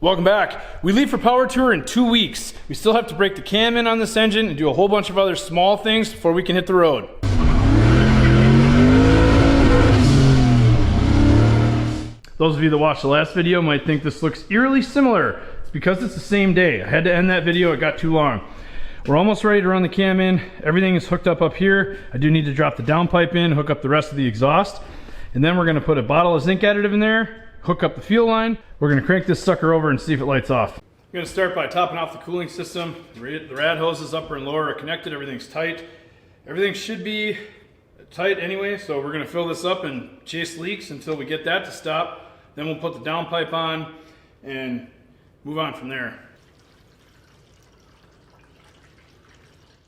Welcome back. We leave for power tour in 2 weeks. We still have to break the cam in on this engine and do a whole bunch of other small things before we can hit the road. Those of you that watched the last video might think this looks eerily similar. It's because it's the same day. I had to end that video, it got too long. We're almost ready to run the cam in. Everything is hooked up here. I do need to drop the downpipe in, hook up the rest of the exhaust. And then we're gonna put a bottle of zinc additive in there, hook up the fuel line. We're gonna crank this sucker over and see if it lights off. I'm gonna start by topping off the cooling system. The rad hoses upper and lower are connected, everything's tight. Everything should be tight anyway, so we're gonna fill this up and chase leaks until we get that to stop. Then we'll put the downpipe on and move on from there.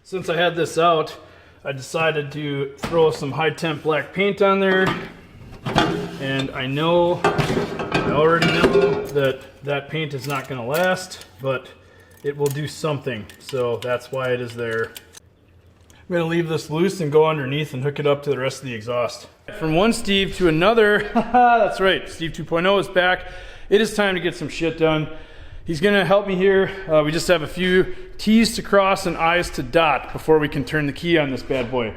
Since I had this out, I decided to throw some high temp black paint on there. And I already know that paint is not gonna last, but it will do something. So that's why it is there. I'm gonna leave this loose and go underneath and hook it up to the rest of the exhaust. From one Steve to another, that's right, Steve 2.0 is back. It is time to get some shit done. He's gonna help me here. We just have a few T's to cross and I's to dot before we can turn the key on this bad boy.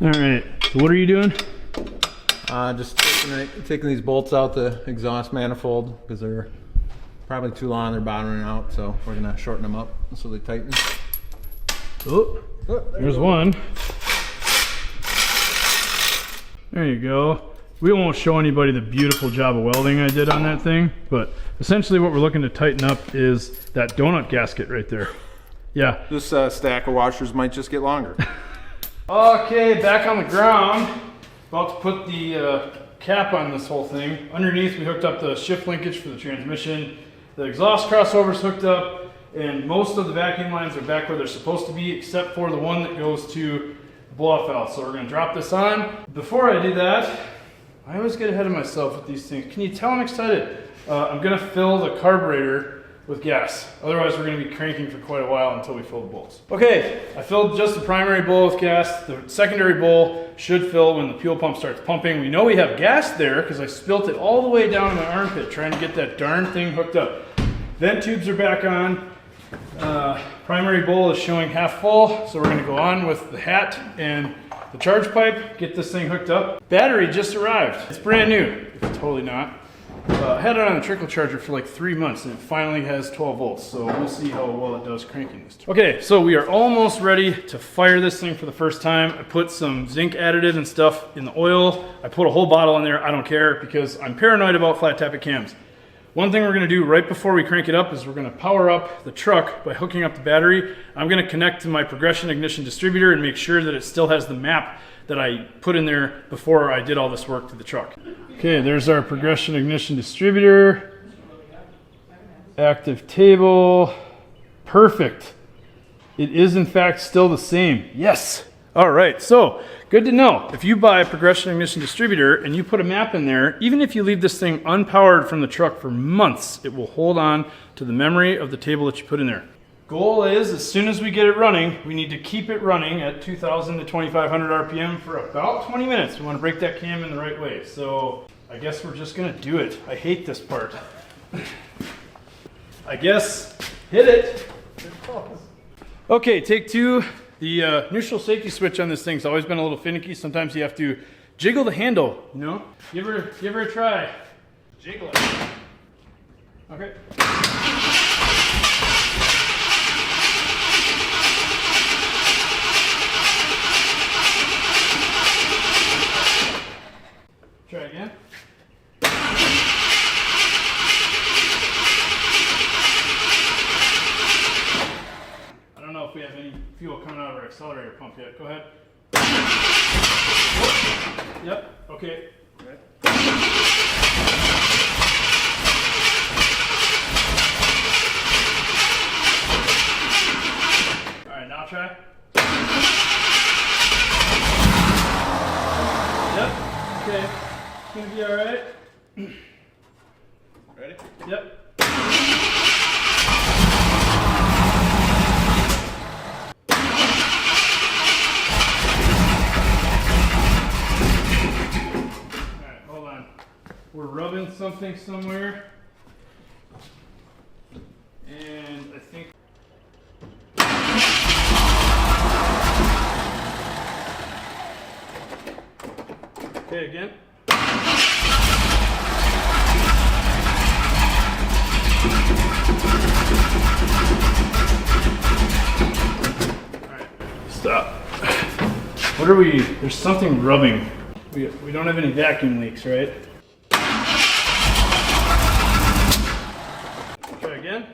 All right, so what are you doing? Just taking these bolts out the exhaust manifold because they're probably too long, they're bottoming out, so we're gonna shorten them up so they tighten. Oh, there's one. There you go. We won't show anybody the beautiful job of welding I did on that thing, but essentially what we're looking to tighten up is that donut gasket right there. Yeah. This stack of washers might just get longer. Okay, back on the ground. About to put the cap on this whole thing. Underneath we hooked up the shift linkage for the transmission. The exhaust crossover's hooked up, and most of the vacuum lines are back where they're supposed to be, except for the one that goes to the blow-off valve. So we're gonna drop this on. Before I do that, I always get ahead of myself with these things. Can you tell I'm excited? I'm gonna fill the carburetor with gas. Otherwise we're gonna be cranking for quite a while until we fill the bolts. Okay, I filled just the primary bowl with gas. The secondary bowl should fill when the fuel pump starts pumping. We know we have gas there because I spilt it all the way down to my armpit trying to get that darn thing hooked up. Vent tubes are back on. Primary bowl is showing half full, so we're gonna go on with the hat and the charge pipe, get this thing hooked up. Battery just arrived. It's brand new. It's totally not. I had it on a trickle charger for like 3 months and it finally has 12 volts, so we'll see how well it does cranking this. Okay, so we are almost ready to fire this thing for the first time. I put some zinc additive and stuff in the oil. I put a whole bottle in there, I don't care, because I'm paranoid about flat tappet cams. One thing we're gonna do right before we crank it up is we're gonna power up the truck by hooking up the battery. I'm gonna connect to my progression ignition distributor and make sure that it still has the map that I put in there before I did all this work to the truck. Okay, there's our progression ignition distributor. Active table. Perfect. It is in fact still the same. Yes. All right, so good to know. If you buy a progression ignition distributor and you put a map in there, even if you leave this thing unpowered from the truck for months, it will hold on to the memory of the table that you put in there. Goal is, as soon as we get it running, we need to keep it running at 2,000 to 2,500 RPM for about 20 minutes. We want to break that cam in the right way. So I guess we're just gonna do it. I hate this part. I guess, hit it. Okay, take two. The neutral safety switch on this thing's always been a little finicky. Sometimes you have to jiggle the handle, you know? Give her a try. Jiggle it. Okay. Try again. I don't know if we have any fuel coming out of our accelerator pump yet. Go ahead. Whoop. Yep, okay. All right, now try. Yep, okay. It's gonna be all right. Ready? Yep. something somewhere. And I think... Okay, again. Alright, stop. What are we? There's something rubbing. We don't have any vacuum leaks, right? Try again.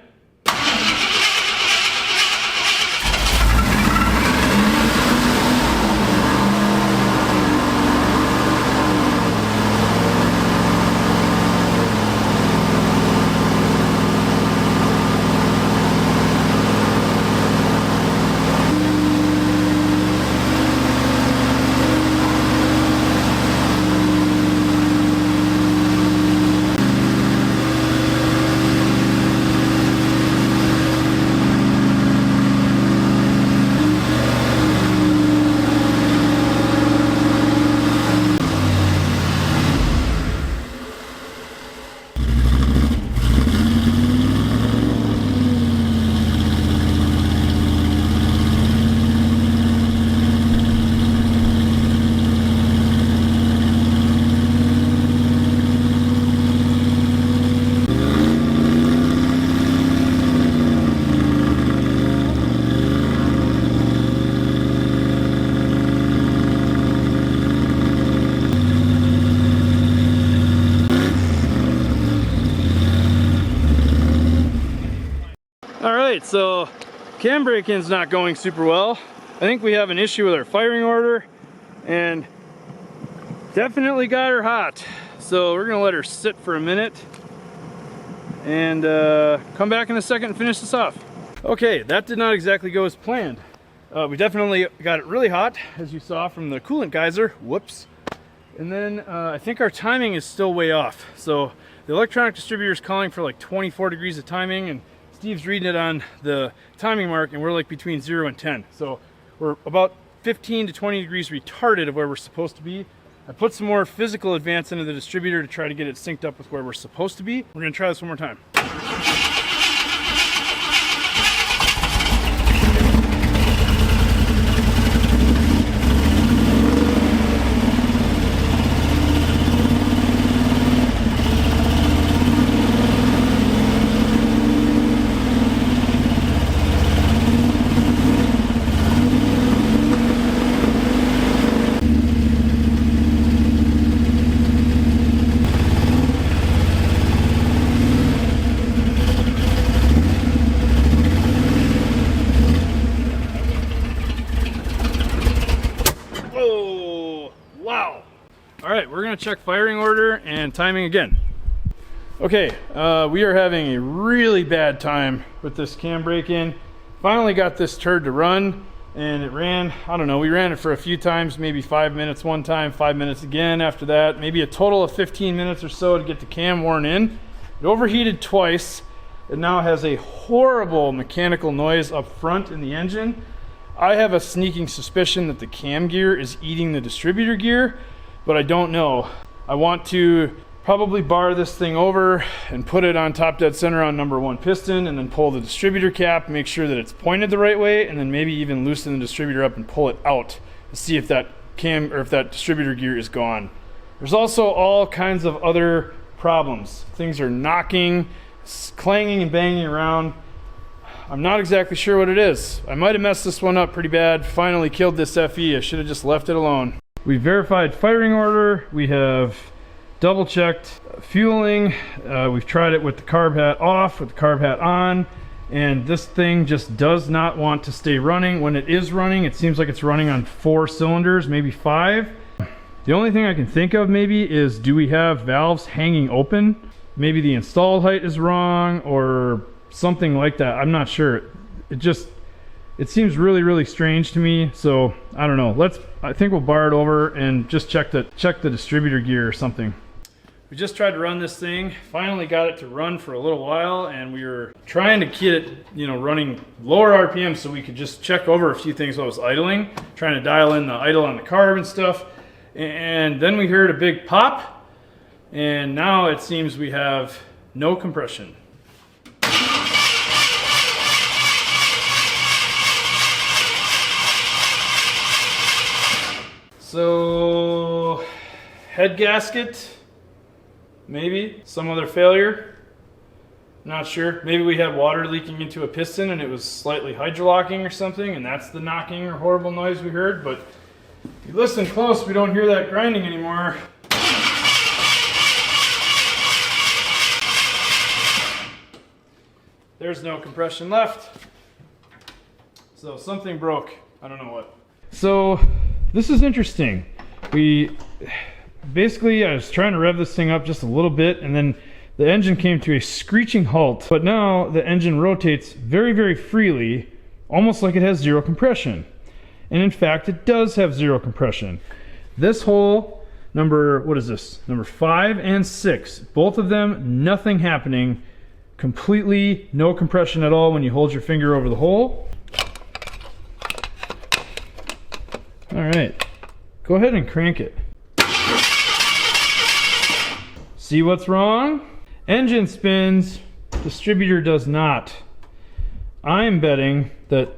Alright, so cam break-in's not going super well. I think we have an issue with our firing order and definitely got her hot. So we're gonna let her sit for a minute and come back in a second and finish this off. Okay, that did not exactly go as planned. We definitely got it really hot, as you saw from the coolant geyser. Whoops. And then I think our timing is still way off. So the electronic distributor is calling for like 24 degrees of timing, and Steve's reading it on the timing mark, and we're like between 0 and 10. So we're about 15 to 20 degrees retarded of where we're supposed to be. I put some more physical advance into the distributor to try to get it synced up with where we're supposed to be. We're gonna try this one more time. Alright, we're going to check firing order and timing again. Okay, we are having a really bad time with this cam break-in. Finally got this turd to run, and it ran, I don't know, we ran it for a few times, maybe 5 minutes one time, 5 minutes again after that, maybe a total of 15 minutes or so to get the cam worn in. It overheated twice. It now has a horrible mechanical noise up front in the engine. I have a sneaking suspicion that the cam gear is eating the distributor gear, but I don't know. I want to probably bar this thing over and put it on top dead center on number 1 piston, and then pull the distributor cap, make sure that it's pointed the right way, and then maybe even loosen the distributor up and pull it out to see if that cam or if that distributor gear is gone. There's also all kinds of other problems. Things are knocking, clanging and banging around. I'm not exactly sure what it is. I might have messed this one up pretty bad. Finally killed this FE. I should have just left it alone. We verified firing order. We have double checked fueling. We've tried it with the carb hat off, with the carb hat on, and this thing just does not want to stay running. When it is running, it seems like it's running on 4 cylinders, maybe 5. The only thing I can think of maybe is, do we have valves hanging open? Maybe the install height is wrong or something like that. I'm not sure. It seems really strange to me, so I don't know. I think we'll bar it over and just check the distributor gear or something. We just tried to run this thing, finally got it to run for a little while, and we were trying to get it, running lower RPM so we could just check over a few things while it was idling, trying to dial in the idle on the carb and stuff. And then we heard a big pop, And now it seems we have no compression. So, head gasket, maybe, some other failure, not sure. Maybe we had water leaking into a piston and it was slightly hydrolocking or something, and that's the knocking or horrible noise we heard, but if you listen close, we don't hear that grinding anymore. There's no compression left. So something broke, I don't know what. So this is interesting. Basically, I was trying to rev this thing up just a little bit, and then the engine came to a screeching halt. But now the engine rotates very, very freely, almost like it has zero compression. And in fact, it does have zero compression. This hole, what is this? Number 5 and 6, both of them, nothing happening. Completely no compression at all when you hold your finger over the hole. All right, go ahead and crank it. See what's wrong? Engine spins, distributor does not. I'm betting that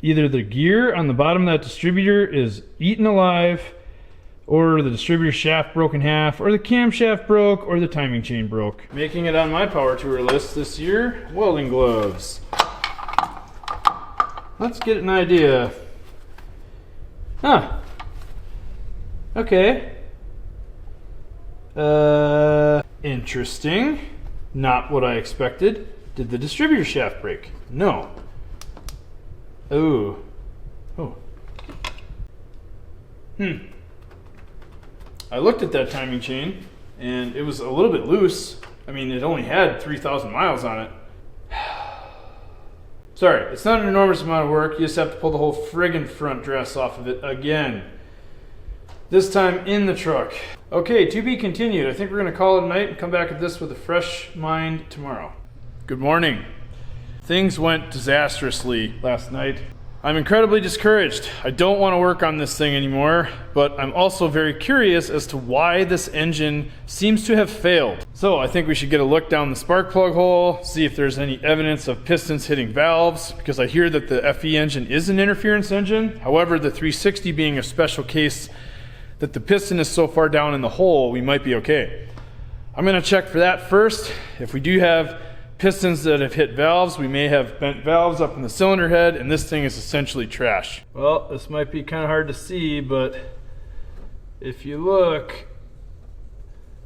either the gear on the bottom of that distributor is eaten alive, or the distributor shaft broke in half, or the camshaft broke, or the timing chain broke. Making it on my power tour list this year, welding gloves. Let's get an idea. Huh. Okay. Interesting. Not what I expected. Did the distributor shaft break? No. Ooh. Oh. I looked at that timing chain and it was a little bit loose. I mean, it only had 3,000 miles on it. Sorry, it's not an enormous amount of work. You just have to pull the whole friggin' front dress off of it again. This time in the truck. Okay, to be continued. I think we're gonna call it a night and come back at this with a fresh mind tomorrow. Good morning. Things went disastrously last night. I'm incredibly discouraged. I don't want to work on this thing anymore, but I'm also very curious as to why this engine seems to have failed. So I think we should get a look down the spark plug hole, see if there's any evidence of pistons hitting valves, because I hear that the FE engine is an interference engine. However, the 360 being a special case that the piston is so far down in the hole, we might be okay. I'm going to check for that first. If we do have pistons that have hit valves, we may have bent valves up in the cylinder head, and this thing is essentially trash. Well, this might be kind of hard to see, but if you look,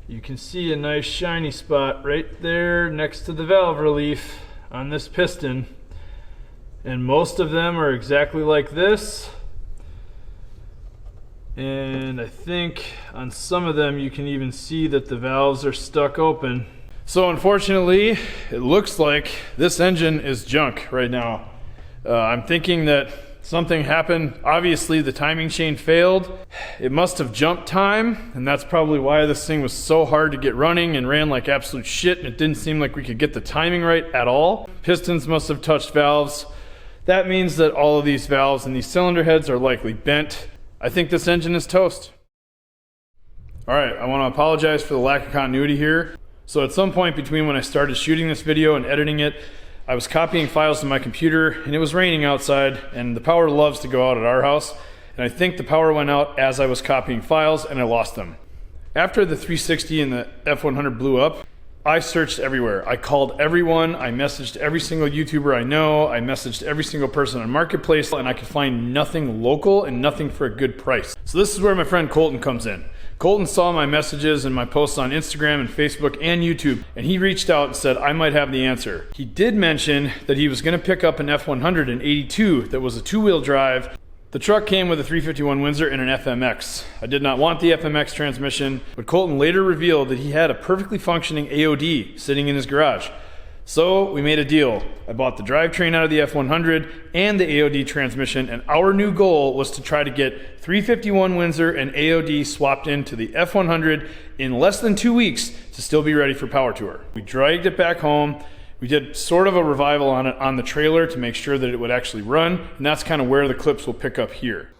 you can see a nice shiny spot right there next to the valve relief on this piston, and most of them are exactly like this. And I think on some of them you can even see that the valves are stuck open. So unfortunately, it looks like this engine is junk right now. I'm thinking that something happened. Obviously, the timing chain failed. It must have jumped time, and that's probably why this thing was so hard to get running and ran like absolute shit, and it didn't seem like we could get the timing right at all. Pistons must have touched valves. That means that all of these valves and these cylinder heads are likely bent. I think this engine is toast. All right, I want to apologize for the lack of continuity here. So at some point between when I started shooting this video and editing it, I was copying files to my computer, and it was raining outside, and the power loves to go out at our house, and I think the power went out as I was copying files and I lost them. After the 360 and the F100 blew up, I searched everywhere. I called everyone, I messaged every single YouTuber I know, I messaged every single person on Marketplace, and I could find nothing local and nothing for a good price. So this is where my friend Colton comes in. Colton saw my messages and my posts on Instagram and Facebook and YouTube, and he reached out and said I might have the answer. He did mention that he was going to pick up an F100 in '82 that was a two-wheel drive. The truck came with a 351 Windsor and an FMX. I did not want the FMX transmission, but Colton later revealed that he had a perfectly functioning AOD sitting in his garage. So we made a deal. I bought the drivetrain out of the F100 and the AOD transmission, and our new goal was to try to get 351 Windsor and AOD swapped into the F100 in less than 2 weeks to still be ready for Power Tour. We dragged it back home. We did sort of a revival on it on the trailer to make sure that it would actually run, and that's kind of where the clips will pick up here.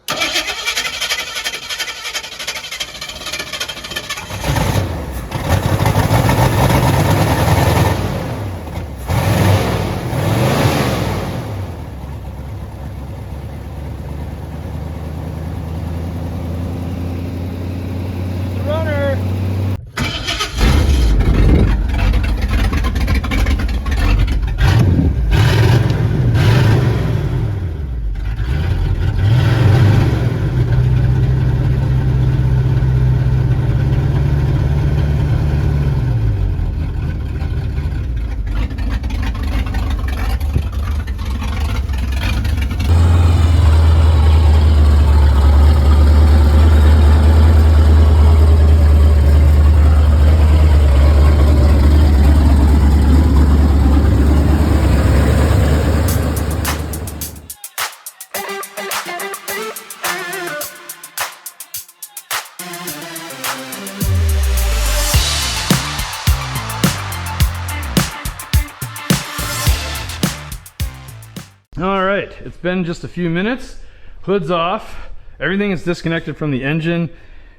It's been just a few minutes. Hood's off. Everything is disconnected from the engine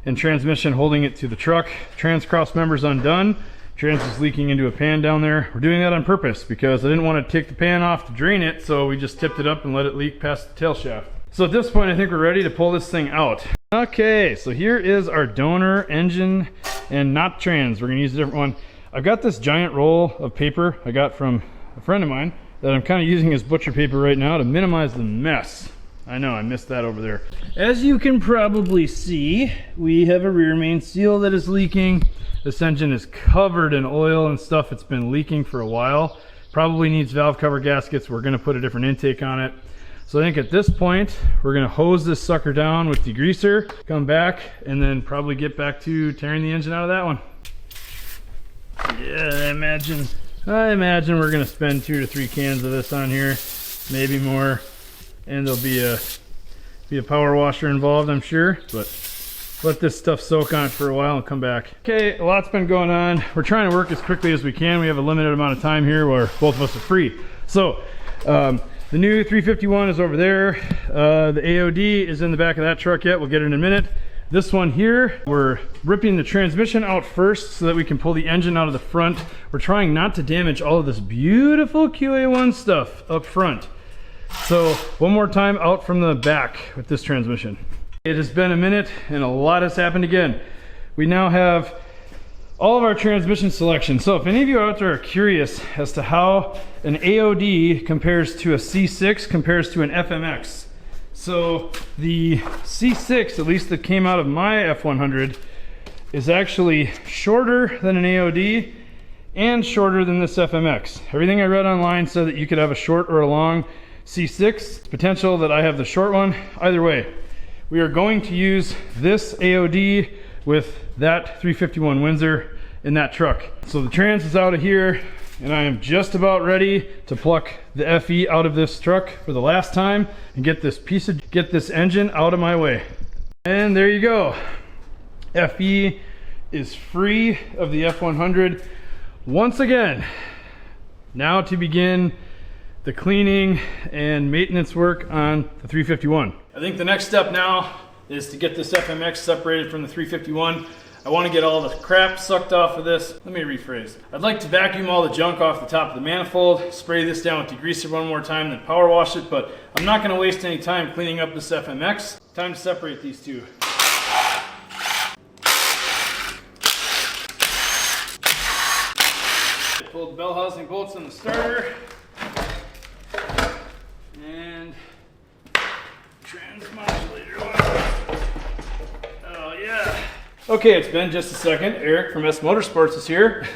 and transmission holding it to the truck. Trans cross member's undone. Trans is leaking into a pan down there. We're doing that on purpose because I didn't want to take the pan off to drain it, so we just tipped it up and let it leak past the tail shaft. So at this point, I think we're ready to pull this thing out. Okay, so here is our donor engine and not trans. We're gonna use a different one. I've got this giant roll of paper I got from a friend of mine that I'm kind of using as butcher paper right now to minimize the mess. I know, I missed that over there. As you can probably see, we have a rear main seal that is leaking. This engine is covered in oil and stuff. It's been leaking for a while. Probably needs valve cover gaskets. We're gonna put a different intake on it. So I think at this point, we're gonna hose this sucker down with degreaser, come back, and then probably get back to tearing the engine out of that one. Yeah, I imagine we're gonna spend 2 to 3 cans of this on here, maybe more. And there'll be a power washer involved, I'm sure, but let this stuff soak on it for a while and come back. Okay, a lot's been going on. We're trying to work as quickly as we can. We have a limited amount of time here where both of us are free. So, the new 351 is over there. The AOD is in the back of that truck yet. We'll get it in a minute. This one here, we're ripping the transmission out first so that we can pull the engine out of the front. We're trying not to damage all of this beautiful QA1 stuff up front. So one more time out from the back with this transmission. It has been a minute and a lot has happened again. We now have all of our transmission selection. So if any of you out there are curious as to how an AOD compares to a C6 compares to an FMX. So the C6, at least that came out of my F100, is actually shorter than an AOD and shorter than this FMX. Everything I read online said that you could have a short or a long C6. Potential that I have the short one. Either way, we are going to use this AOD with that 351 Windsor in that truck. So the trans is out of here and I am just about ready to pluck the FE out of this truck for the last time and get this engine out of my way. And there you go. FE is free of the F100 once again. Now to begin the cleaning and maintenance work on the 351. I think the next step now is to get this FMX separated from the 351. I want to get all the crap sucked off of this. Let me rephrase. I'd like to vacuum all the junk off the top of the manifold, spray this down with degreaser one more time, then power wash it, but I'm not going to waste any time cleaning up this FMX. Time to separate these two. Pulled the bell housing bolts on the starter. And trans modulator. Oh yeah. Okay, it's been just a second. Eric from S Motorsports is here.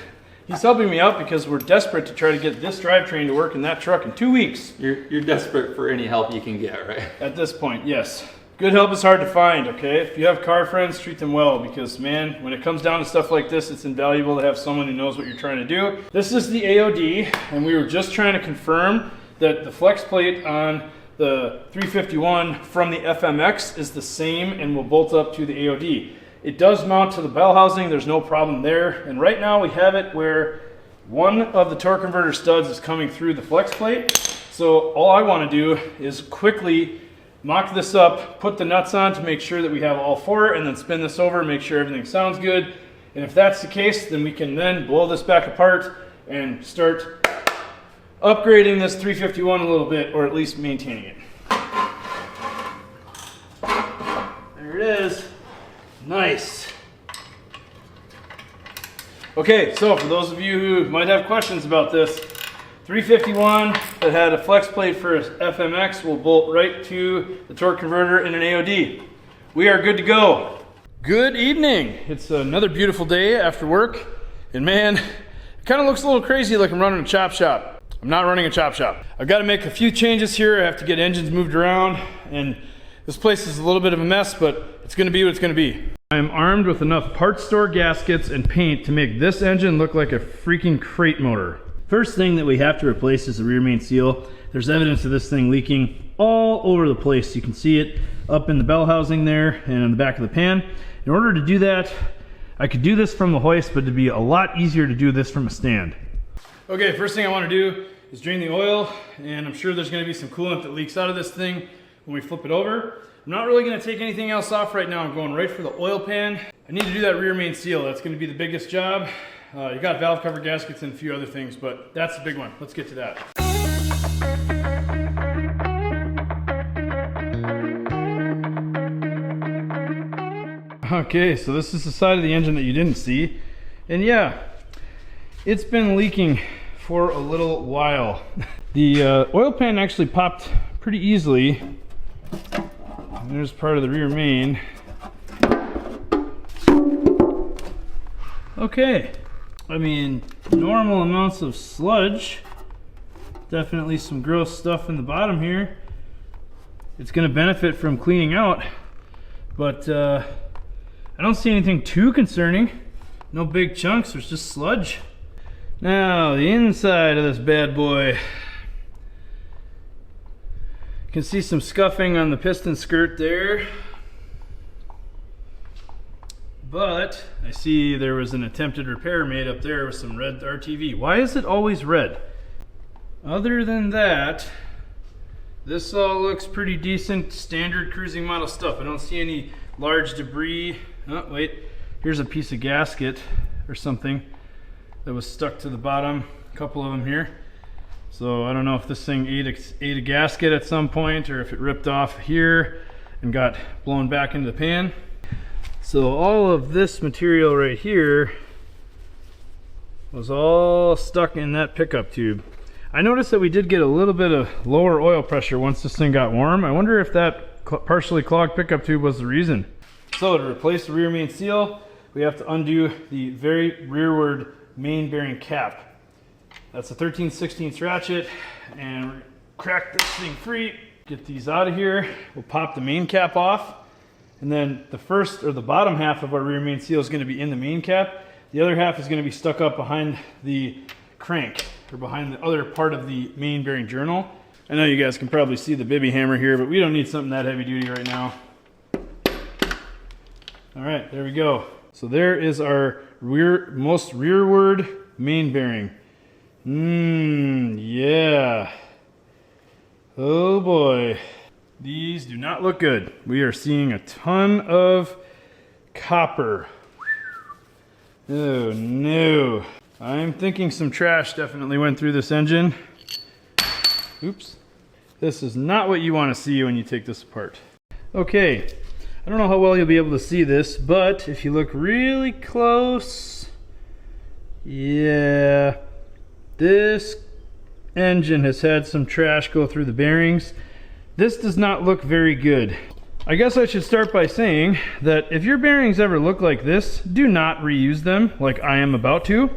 He's helping me out because we're desperate to try to get this drivetrain to work in that truck in 2 weeks. You're desperate for any help you can get, right? At this point, yes. Good help is hard to find, okay? If you have car friends, treat them well because, man, when it comes down to stuff like this, it's invaluable to have someone who knows what you're trying to do. This is the AOD, and we were just trying to confirm that the flex plate on the 351 from the FMX is the same and will bolt up to the AOD. It does mount to the bell housing, there's no problem there. And right now we have it where one of the torque converter studs is coming through the flex plate. So all I want to do is quickly mock this up, put the nuts on to make sure that we have all 4, and then spin this over and make sure everything sounds good. And if that's the case, then we can then blow this back apart and start upgrading this 351 a little bit, or at least maintaining it. There it is. Nice. Okay, so for those of you who might have questions about this, 351 that had a flex plate for FMX will bolt right to the torque converter in an AOD. We are good to go. Good evening. It's another beautiful day after work, and man, it kind of looks a little crazy like I'm running a chop shop. I'm not running a chop shop. I've got to make a few changes here. I have to get engines moved around, and this place is a little bit of a mess, but it's going to be what it's going to be. I am armed with enough parts store gaskets and paint to make this engine look like a freaking crate motor. First thing that we have to replace is the rear main seal. There's evidence of this thing leaking all over the place. You can see it up in the bell housing there and in the back of the pan. In order to do that, I could do this from the hoist, but it'd be a lot easier to do this from a stand. Okay, first thing I want to do is drain the oil, and I'm sure there's going to be some coolant that leaks out of this thing when we flip it over. I'm not really going to take anything else off right now. I'm going right for the oil pan. I need to do that rear main seal. That's going to be the biggest job. You got valve cover gaskets and a few other things, but that's the big one. Let's get to that. Okay, so this is the side of the engine that you didn't see. And yeah, it's been leaking for a little while. The oil pan actually popped pretty easily. And there's part of the rear main. Okay, I mean, normal amounts of sludge. Definitely some gross stuff in the bottom here. It's going to benefit from cleaning out, but I don't see anything too concerning. No big chunks, there's just sludge. Now, the inside of this bad boy. You can see some scuffing on the piston skirt there. But I see there was an attempted repair made up there with some red RTV. Why is it always red? Other than that, this all looks pretty decent, standard cruising model stuff. I don't see any large debris. Oh, wait, here's a piece of gasket or something that was stuck to the bottom. A couple of them here. So I don't know if this thing ate a gasket at some point or if it ripped off here and got blown back into the pan. So all of this material right here was all stuck in that pickup tube. I noticed that we did get a little bit of lower oil pressure once this thing got warm. I wonder if that partially clogged pickup tube was the reason. So to replace the rear main seal, we have to undo the very rearward main bearing cap. That's a 13/16 ratchet, and we're crack this thing free, get these out of here. We'll pop the main cap off. And then the first or the bottom half of our rear main seal is going to be in the main cap. The other half is going to be stuck up behind the crank or behind the other part of the main bearing journal. I know you guys can probably see the bibby hammer here, but we don't need something that heavy duty right now. All right, there we go. So there is our most rearward main bearing. Yeah. Oh boy. These do not look good. We are seeing a ton of copper. Oh no. I'm thinking some trash definitely went through this engine. Oops. This is not what you want to see when you take this apart. Okay. I don't know how well you'll be able to see this, but if you look really close, yeah, this engine has had some trash go through the bearings. This does not look very good. I guess I should start by saying that if your bearings ever look like this, do not reuse them like I am about to.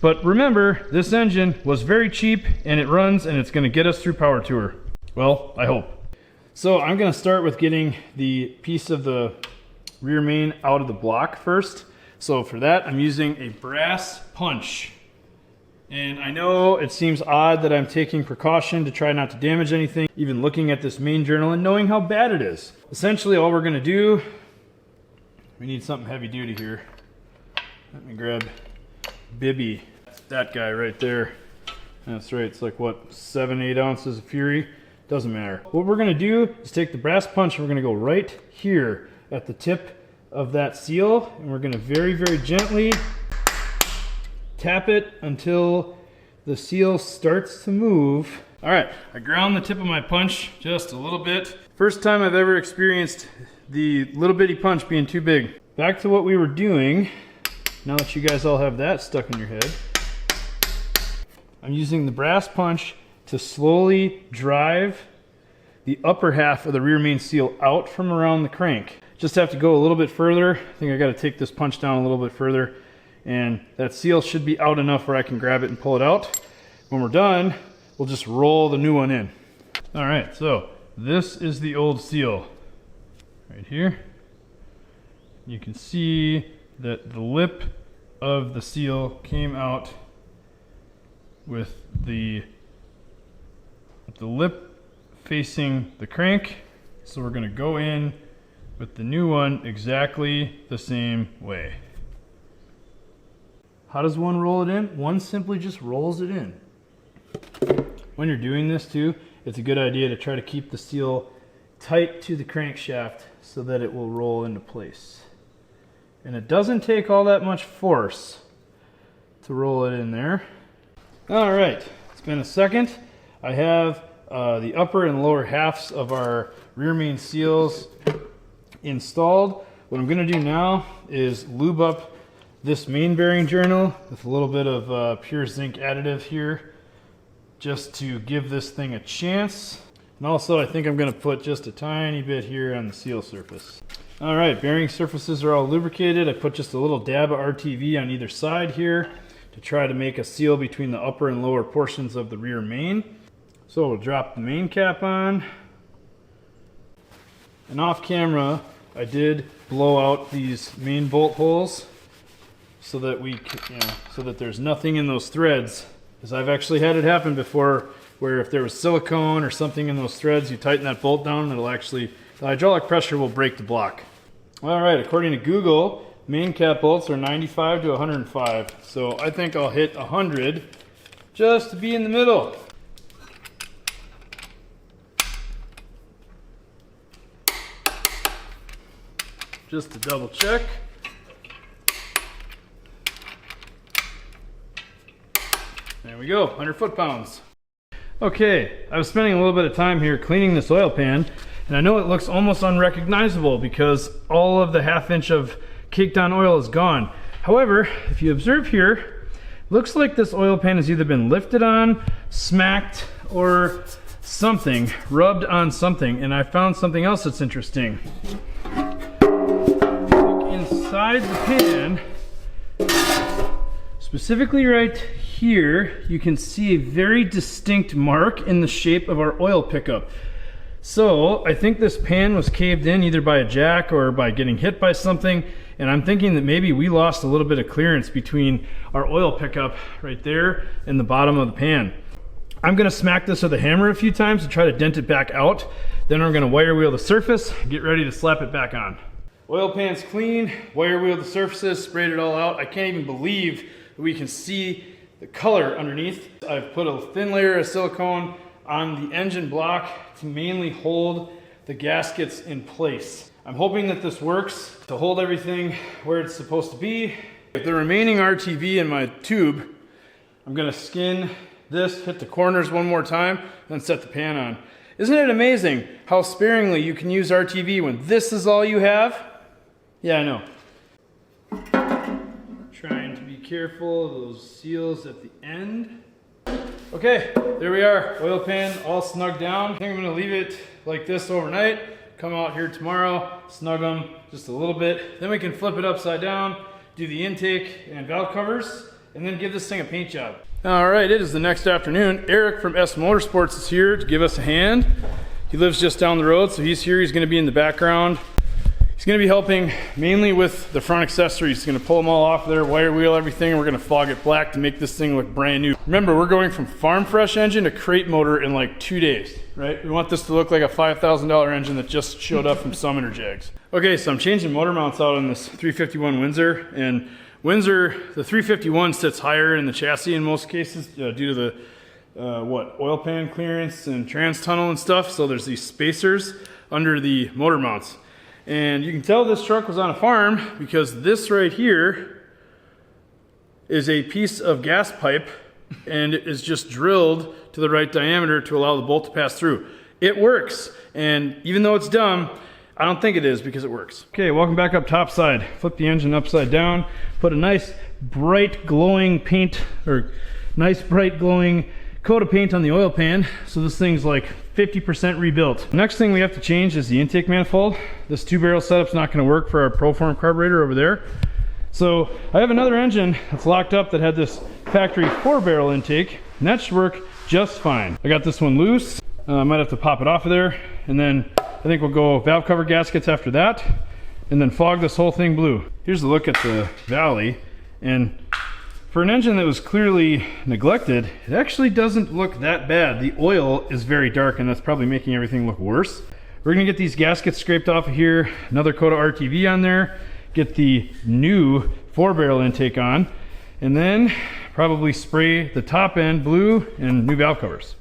But remember, this engine was very cheap and it runs and it's going to get us through Power Tour. Well, I hope. So I'm going to start with getting the piece of the rear main out of the block first. So for that, I'm using a brass punch. And I know it seems odd that I'm taking precaution to try not to damage anything, even looking at this main journal and knowing how bad it is. Essentially, all we're going to do, we need something heavy duty here. Let me grab Bibby. That guy right there. That's right, it's like what, 7-8 ounces of Fury? Doesn't matter. What we're going to do is take the brass punch and we're going to go right here at the tip of that seal, and we're going to very, very gently tap it until the seal starts to move. All right, I ground the tip of my punch just a little bit. First time I've ever experienced the little bitty punch being too big. Back to what we were doing, now that you guys all have that stuck in your head. I'm using the brass punch to slowly drive the upper half of the rear main seal out from around the crank. Just have to go a little bit further. I think I got to take this punch down a little bit further, and that seal should be out enough where I can grab it and pull it out. When we're done, we'll just roll the new one in. All right, so this is the old seal right here. You can see that the lip of the seal came out with the lip facing the crank. So we're going to go in with the new one exactly the same way. How does one roll it in? One simply just rolls it in. When you're doing this too, it's a good idea to try to keep the seal tight to the crankshaft so that it will roll into place. And it doesn't take all that much force to roll it in there. All right, it's been a second. I have the upper and lower halves of our rear main seals installed. What I'm gonna do now is lube up this main bearing journal with a little bit of pure zinc additive here, just to give this thing a chance. And also I think I'm gonna put just a tiny bit here on the seal surface. All right, bearing surfaces are all lubricated. I put just a little dab of RTV on either side here to try to make a seal between the upper and lower portions of the rear main. So we'll drop the main cap on. And off camera, I did blow out these main bolt holes so that so that there's nothing in those threads. Because I've actually had it happen before, where if there was silicone or something in those threads, you tighten that bolt down and it'll actually, the hydraulic pressure will break the block. All right, according to Google, main cap bolts are 95 to 105. So I think I'll hit 100 just to be in the middle. Just to double check. There we go, 100 foot-pounds. Okay, I was spending a little bit of time here cleaning this oil pan, and I know it looks almost unrecognizable because all of the half-inch of caked-on oil is gone. However, if you observe here, it looks like this oil pan has either been lifted on, smacked, or something, rubbed on something, and I found something else that's interesting. Look inside the pan, specifically right here, you can see a very distinct mark in the shape of our oil pickup. So I think this pan was caved in either by a jack or by getting hit by something, and I'm thinking that maybe we lost a little bit of clearance between our oil pickup right there and the bottom of the pan. I'm gonna smack this with a hammer a few times to try to dent it back out. Then I'm gonna wire wheel the surface, get ready to slap it back on. Oil pan's clean, wire wheel the surfaces, sprayed it all out. I can't even believe that we can see the color underneath. I've put a thin layer of silicone on the engine block to mainly hold the gaskets in place. I'm hoping that this works to hold everything where it's supposed to be. With the remaining RTV in my tube, I'm gonna skin this, hit the corners one more time, then set the pan on. Isn't it amazing how sparingly you can use RTV when this is all you have? Yeah, I know. Trying to be careful of those seals at the end. Okay, there we are. Oil pan all snugged down. I think I'm gonna leave it like this overnight. Come out here tomorrow, snug them just a little bit. Then we can flip it upside down, do the intake and valve covers, and then give this thing a paint job. All right, it is the next afternoon. Eric from S Motorsports is here to give us a hand. He lives just down the road, so he's here. He's gonna be in the background. He's gonna be helping mainly with the front accessories. He's gonna pull them all off there, wire wheel everything, and we're gonna fog it black to make this thing look brand new. Remember, we're going from farm fresh engine to crate motor in like 2 days, right? We want this to look like a $5,000 engine that just showed up from Summoner Jags. Okay, so I'm changing motor mounts out on this 351 Windsor, and Windsor, the 351 sits higher in the chassis in most cases due to the oil pan clearance and trans tunnel and stuff. So there's these spacers under the motor mounts. And you can tell this truck was on a farm because this right here is a piece of gas pipe, and it is just drilled to the right diameter to allow the bolt to pass through. It works, and even though it's dumb, I don't think it is because it works. Okay, welcome back up top side. Flip the engine upside down, put a nice bright glowing paint, or nice bright glowing coat of paint on the oil pan, so this thing's like 50% rebuilt. Next thing we have to change is the intake manifold. This 2-barrel setup's not gonna work for our ProForm carburetor over there. So I have another engine that's locked up that had this factory 4-barrel intake, and that should work just fine. I got this one loose. I might have to pop it off of there, and then I think we'll go valve cover gaskets after that, and then fog this whole thing blue. Here's a look at the Valley, and for an engine that was clearly neglected, it actually doesn't look that bad. The oil is very dark, and that's probably making everything look worse. We're gonna get these gaskets scraped off of here, another coat of RTV on there, get the new 4-barrel intake on, and then probably spray the top end blue and new valve covers.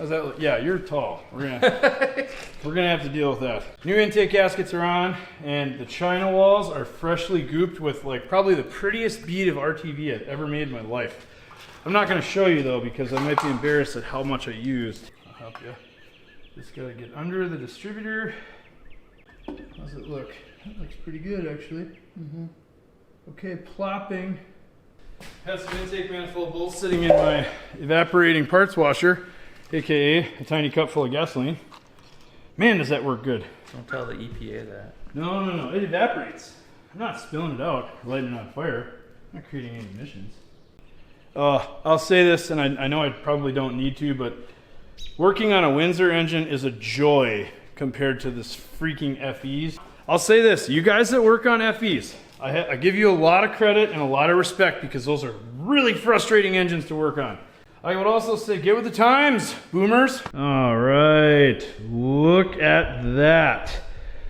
How's that look? Yeah, you're tall. We're gonna have to deal with that. New intake gaskets are on, and the China walls are freshly gooped with like probably the prettiest bead of RTV I've ever made in my life. I'm not gonna show you though because I might be embarrassed at how much I used. I'll help you. Just gotta get under the distributor. How's it look? That looks pretty good actually. Okay, plopping. Has some intake manifold bolts sitting in my evaporating parts washer, aka a tiny cup full of gasoline. Man, does that work good. Don't tell the EPA that. No, it evaporates. I'm not spilling it out or lighting it on fire. I'm not creating any emissions. I'll say this, and I know I probably don't need to, but working on a Windsor engine is a joy compared to this freaking FEs. I'll say this, you guys that work on FEs, I give you a lot of credit and a lot of respect because those are really frustrating engines to work on. I would also say get with the times, boomers. All right, look at that.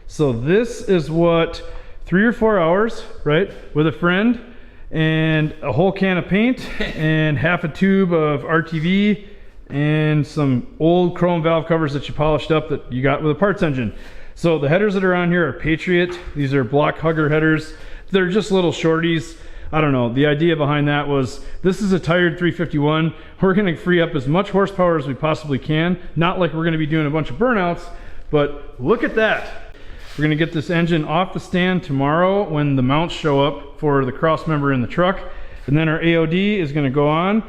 So this is what, 3 or 4 hours, right, with a friend and a whole can of paint and half a tube of RTV and some old chrome valve covers that you polished up that you got with a parts engine. So the headers that are on here are Patriot. These are block hugger headers. They're just little shorties. I don't know. The idea behind that was this is a tired 351. We're going to free up as much horsepower as we possibly can. Not like we're going to be doing a bunch of burnouts, but look at that. We're going to get this engine off the stand tomorrow when the mounts show up for the cross member in the truck. And then our AOD is going to go on.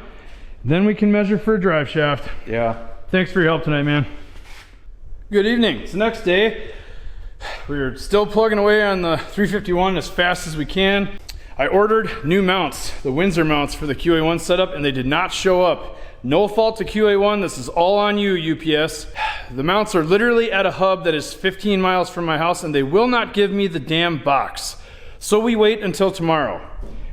Then we can measure for a drive shaft. Yeah. Thanks for your help tonight, man. Good evening. It's the next day. We're still plugging away on the 351 as fast as we can. I ordered new mounts, the Windsor mounts for the QA1 setup, and they did not show up. No fault to QA1, this is all on you, UPS. The mounts are literally at a hub that is 15 miles from my house, and they will not give me the damn box. So we wait until tomorrow.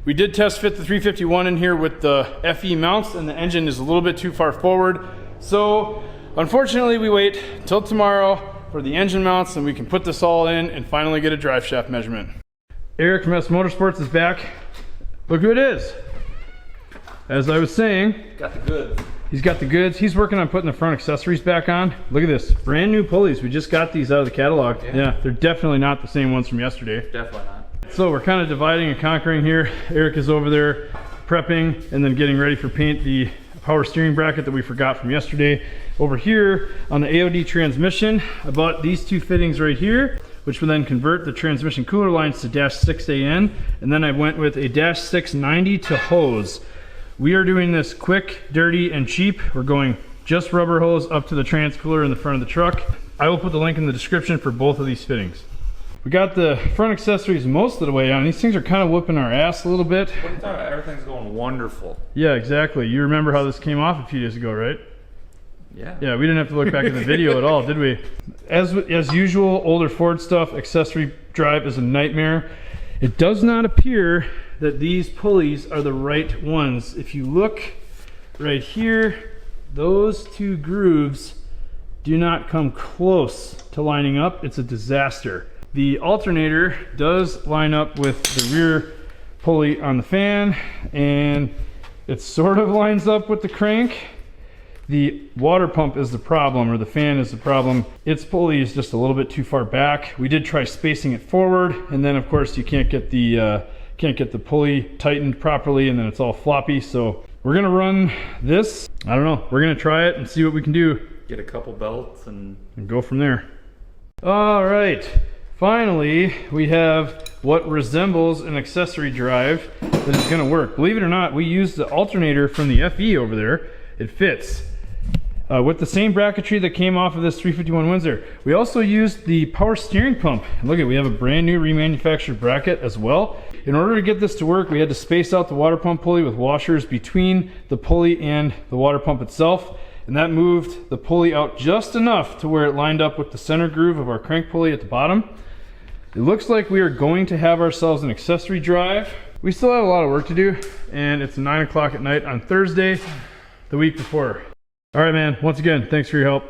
We did test fit the 351 in here with the FE mounts, and the engine is a little bit too far forward. So unfortunately, we wait until tomorrow for the engine mounts, and we can put this all in and finally get a drive shaft measurement. Eric from S Motorsports is back. Look who it is. As I was saying, Got the goods. he's got the goods. He's working on putting the front accessories back on. Look at this, brand new pulleys. We just got these out of the catalog. Yeah, they're definitely not the same ones from yesterday. Definitely not. So we're kind of dividing and conquering here. Eric is over there prepping and then getting ready for paint the power steering bracket that we forgot from yesterday. Over here on the AOD transmission, I bought these two fittings right here, which will then convert the transmission cooler lines to -6AN, and then I went with a -690 to hose. We are doing this quick, dirty, and cheap. We're going just rubber hose up to the trans cooler in the front of the truck. I will put the link in the description for both of these fittings. We got the front accessories most of the way on. These things are kind of whooping our ass a little bit. What are you talking about? Everything's going wonderful. Yeah, exactly. You remember how this came off a few days ago, right? Yeah. Yeah, we didn't have to look back at the video at all, did we? As usual, older Ford stuff, accessory drive is a nightmare. It does not appear that these pulleys are the right ones. If you look right here, those two grooves do not come close to lining up. It's a disaster. The alternator does line up with the rear pulley on the fan, and it sort of lines up with the crank. The water pump is the problem, or the fan is the problem. Its pulley is just a little bit too far back. We did try spacing it forward, and then of course you can't get the pulley tightened properly, and then it's all floppy. So we're gonna run this. I don't know. We're gonna try it and see what we can do. Get a couple belts and go from there. All right. Finally, we have what resembles an accessory drive that is going to work. Believe it or not, we used the alternator from the FE over there. It fits. With the same bracketry that came off of this 351 Windsor. We also used the power steering pump. Look at, we have a brand new remanufactured bracket as well. In order to get this to work, we had to space out the water pump pulley with washers between the pulley and the water pump itself. And that moved the pulley out just enough to where it lined up with the center groove of our crank pulley at the bottom. It looks like we are going to have ourselves an accessory drive. We still have a lot of work to do, and it's 9 o'clock at night on Thursday, the week before. All right, man, once again, thanks for your help.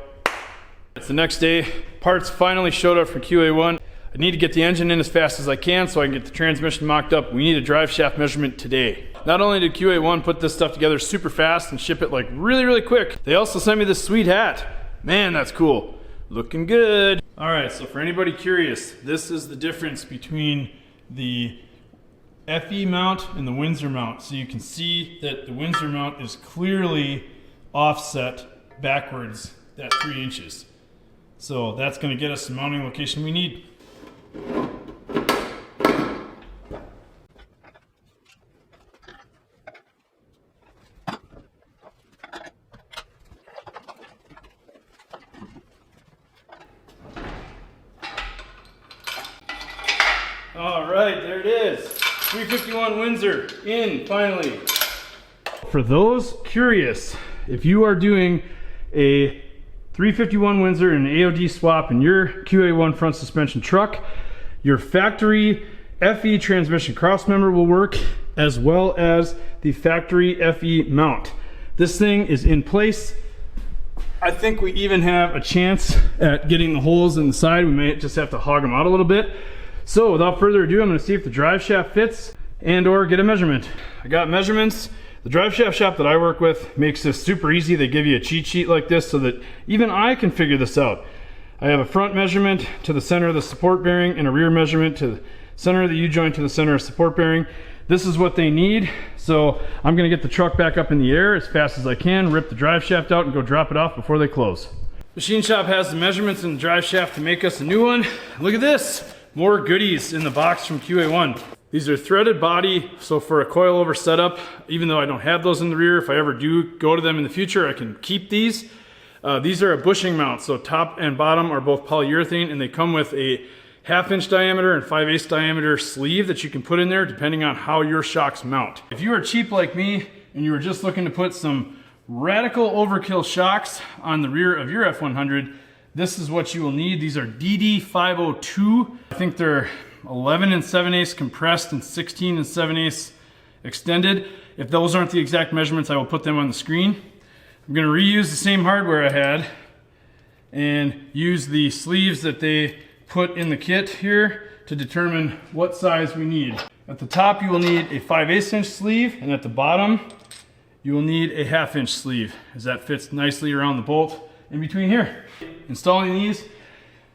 It's the next day. Parts finally showed up for QA1. I need to get the engine in as fast as I can so I can get the transmission mocked up. We need a drive shaft measurement today. Not only did QA1 put this stuff together super fast and ship it like really quick, they also sent me this sweet hat. Man, that's cool. Looking good. All right, so for anybody curious, this is the difference between the FE mount and the Windsor mount. So you can see that the Windsor mount is clearly offset backwards that 3 inches. So that's going to get us the mounting location we need. All right, there it is. 351 Windsor in finally. For those curious, if you are doing a 351 Windsor and an AOD swap in your QA1 front suspension truck, your factory FE transmission crossmember will work, as well as the factory FE mount. This thing is in place. I think we even have a chance at getting the holes in the side. We may just have to hog them out a little bit. So without further ado, I'm going to see if the drive shaft fits and or get a measurement. I got measurements. The drive shaft shop that I work with makes this super easy. They give you a cheat sheet like this so that even I can figure this out. I have a front measurement to the center of the support bearing and a rear measurement to the center of the U-joint to the center of support bearing. This is what they need. So I'm going to get the truck back up in the air as fast as I can, rip the drive shaft out and go drop it off before they close. Machine shop has the measurements in the drive shaft to make us a new one. Look at this. More goodies in the box from QA1. These are threaded body, so for a coilover setup, even though I don't have those in the rear, if I ever do go to them in the future, I can keep these. These are a bushing mount, so top and bottom are both polyurethane, and they come with a 1/2 inch diameter and 5/8 diameter sleeve that you can put in there depending on how your shocks mount. If you are cheap like me and you were just looking to put some radical overkill shocks on the rear of your F100, this is what you will need. These are DD502. I think they're 11 7/8 compressed and 16 7/8 extended. If those aren't the exact measurements, I will put them on the screen. I'm going to reuse the same hardware I had and use the sleeves that they put in the kit here to determine what size we need. At the top you will need a 5/8 inch sleeve, and at the bottom you will need a 1/2 inch sleeve, as that fits nicely around the bolt in between here. Installing these,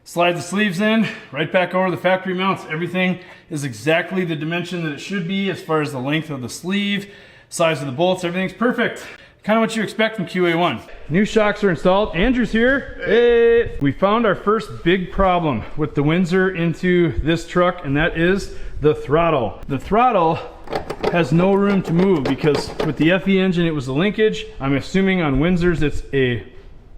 slide the sleeves in, right back over the factory mounts. Everything is exactly the dimension that it should be as far as the length of the sleeve, size of the bolts, everything's perfect. Kind of what you expect from QA1. New shocks are installed. Andrew's here. Hey! We found our first big problem with the Windsor into this truck, and that is the throttle. The throttle has no room to move because with the FE engine it was a linkage. I'm assuming on Windsors it's a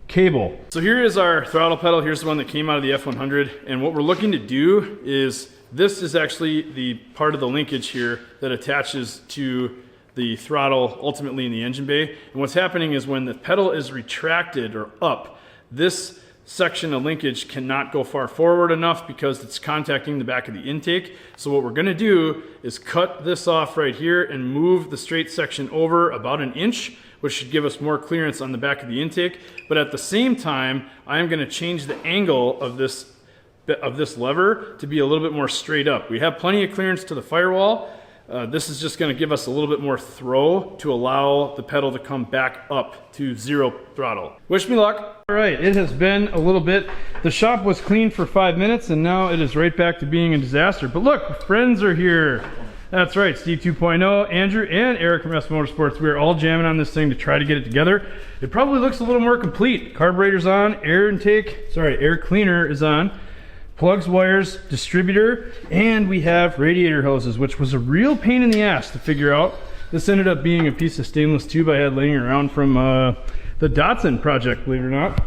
cable. So here is our throttle pedal. Here's the one that came out of the F100, and what we're looking to do is, this is actually the part of the linkage here that attaches to the throttle ultimately in the engine bay. And what's happening is when the pedal is retracted or up, this section of linkage cannot go far forward enough because it's contacting the back of the intake. So what we're going to do is cut this off right here and move the straight section over about 1 inch, which should give us more clearance on the back of the intake. But at the same time, I am going to change the angle of this lever to be a little bit more straight up. We have plenty of clearance to the firewall. This is just going to give us a little bit more throw to allow the pedal to come back up to 0 throttle. Wish me luck. All right, it has been a little bit. The shop was clean for 5 minutes and now it is right back to being a disaster. But look, friends are here. That's right, Steve 2.0, Andrew, and Eric from S Motorsports. We are all jamming on this thing to try to get it together. It probably looks a little more complete. Carburetor's on, air cleaner is on. Plugs, wires, distributor, and we have radiator hoses, which was a real pain in the ass to figure out. This ended up being a piece of stainless tube I had laying around from the Datsun project, believe it or not.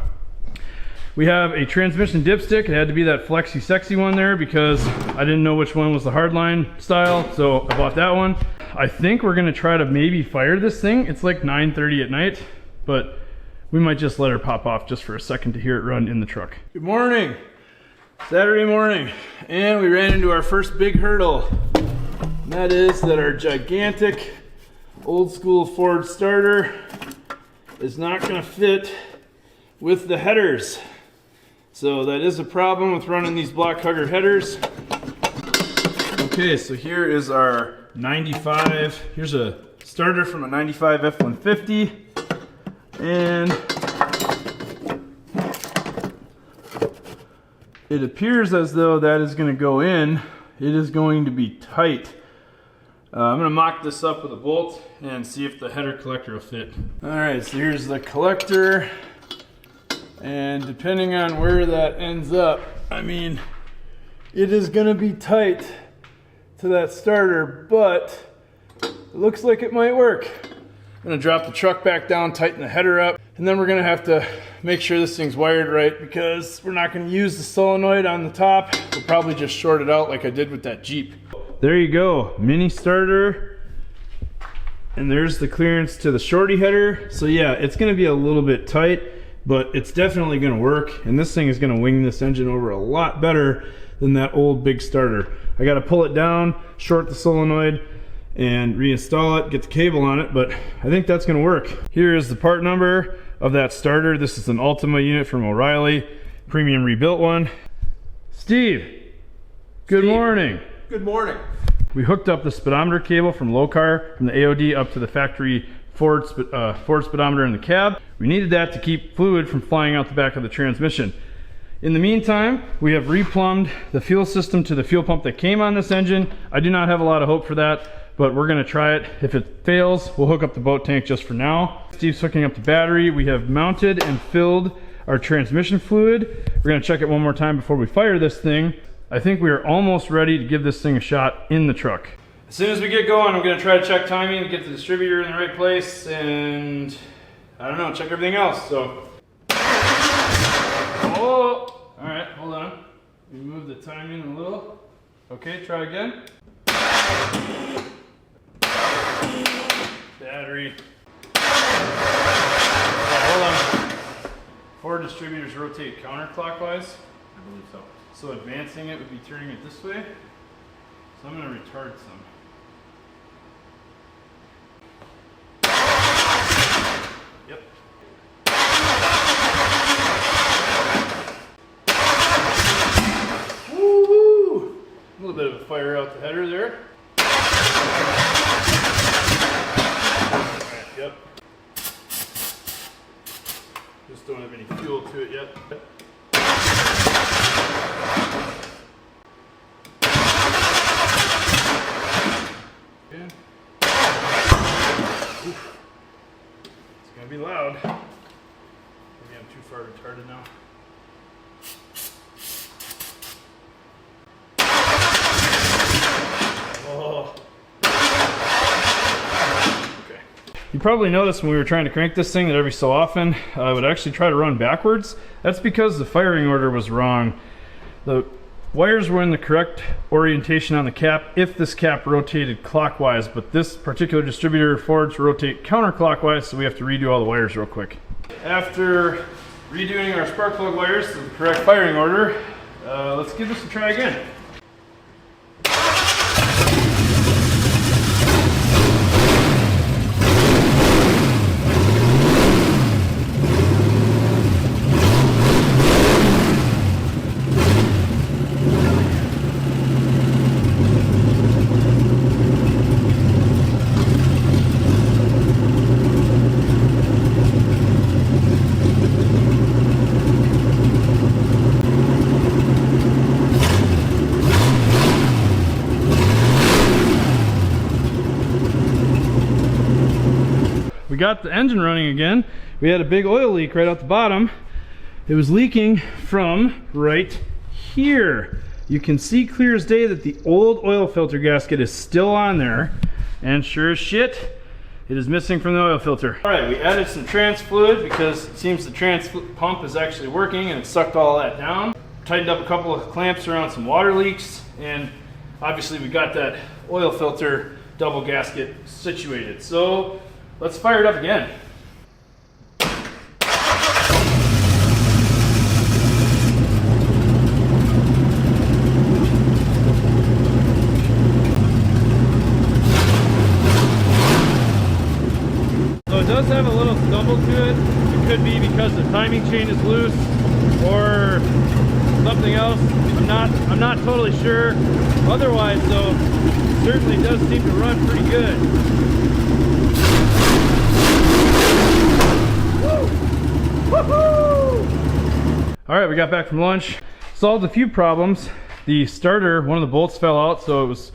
We have a transmission dipstick. It had to be that flexy sexy one there because I didn't know which one was the hardline style, so I bought that one. I think we're gonna try to maybe fire this thing. It's like 9:30 at night, but we might just let her pop off just for a second to hear it run in the truck. Good morning. Saturday morning, and we ran into our first big hurdle. And that is that our gigantic old school Ford starter is not going to fit with the headers. So that is a problem with running these block hugger headers. Okay, so here is our 95, here's a starter from a 95 F150, and it appears as though that is going to go in. It is going to be tight. I'm going to mock this up with a bolt and see if the header collector will fit. Alright, so here's the collector, and depending on where that ends up, I mean, it is going to be tight to that starter, but it looks like it might work. I'm going to drop the truck back down, tighten the header up, and then we're going to have to make sure this thing's wired right, because we're not going to use the solenoid on the top. We'll probably just short it out like I did with that Jeep. There you go, mini starter, and there's the clearance to the shorty header. So yeah, it's going to be a little bit tight, but it's definitely going to work, and this thing is going to wing this engine over a lot better than that old big starter. I got to pull it down, short the solenoid, and reinstall it, get the cable on it, but I think that's going to work. Here is the part number of that starter. This is an Ultima unit from O'Reilly, premium rebuilt one. Steve, good morning. Good morning. We hooked up the speedometer cable from Locar, from the AOD up to the factory Ford speedometer in the cab. We needed that to keep fluid from flying out the back of the transmission. In the meantime, we have replumbed the fuel system to the fuel pump that came on this engine. I do not have a lot of hope for that, but we're gonna try it. If it fails, we'll hook up the boat tank just for now. Steve's hooking up the battery. We have mounted and filled our transmission fluid. We're gonna check it one more time before we fire this thing. I think we are almost ready to give this thing a shot in the truck. As soon as we get going, I'm gonna try to check timing, get the distributor in the right place, and I don't know, check everything else, so. Oh, all right, hold on. We move the timing a little. Okay, try again. Battery. Hold on. Ford distributors rotate counterclockwise. I believe so. So advancing it would be turning it this way. So I'm going to retard some. Yep. Woo-hoo! A little bit of a fire out the header there. Alright, yep. Just don't have any fuel to it yet. It's gonna be loud. Maybe I'm too far retarded now. Oh. Okay. You probably noticed when we were trying to crank this thing that every so often I would actually try to run backwards. That's because the firing order was wrong. The wires were in the correct orientation on the cap if this cap rotated clockwise, but this particular distributor Ford's rotate counterclockwise, so we have to redo all the wires real quick. After redoing our spark plug wires to the correct firing order, let's give this a try again. We got the engine running again. We had a big oil leak right out the bottom. It was leaking from right here. You can see clear as day that the old oil filter gasket is still on there, and sure as shit, it is missing from the oil filter. All right, we added some trans fluid because it seems the trans pump is actually working and it sucked all that down. Tightened up a couple of clamps around some water leaks, and obviously we got that oil filter double gasket situated. So let's fire it up again. So it does have a little stumble to it. It could be because the timing chain is loose or something else. I'm not totally sure. Otherwise though, it certainly does seem to run pretty good. All right, we got back from lunch. Solved a few problems. The starter, one of the bolts fell out, so it was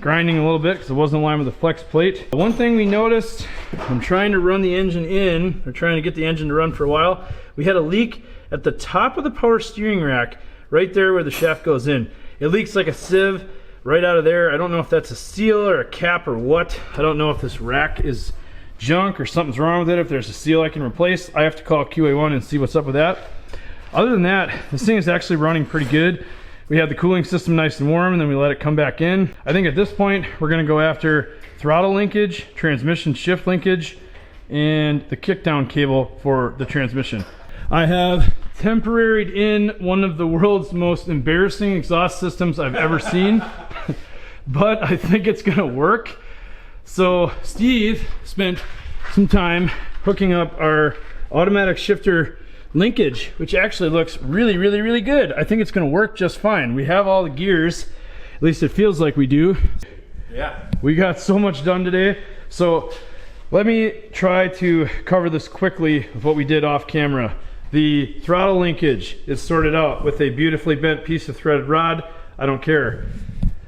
grinding a little bit because it wasn't aligned with the flex plate. One thing we noticed, I'm trying to run the engine in, or trying to get the engine to run for a while, we had a leak at the top of the power steering rack, right there where the shaft goes in. It leaks like a sieve right out of there. I don't know if that's a seal or a cap or what. I don't know if this rack is junk or something's wrong with it. If there's a seal I can replace, I have to call QA1 and see what's up with that. Other than that, this thing is actually running pretty good. We had the cooling system nice and warm, and then we let it come back in. I think at this point, we're gonna go after throttle linkage, transmission shift linkage, and the kickdown cable for the transmission. I have temporaried in one of the world's most embarrassing exhaust systems I've ever seen, but I think it's gonna work. So Steve spent some time hooking up our automatic shifter linkage, which actually looks really good. I think it's gonna work just fine. We have all the gears, at least it feels like we do. Yeah. We got so much done today. So let me try to cover this quickly with what we did off camera. The throttle linkage is sorted out with a beautifully bent piece of threaded rod. I don't care.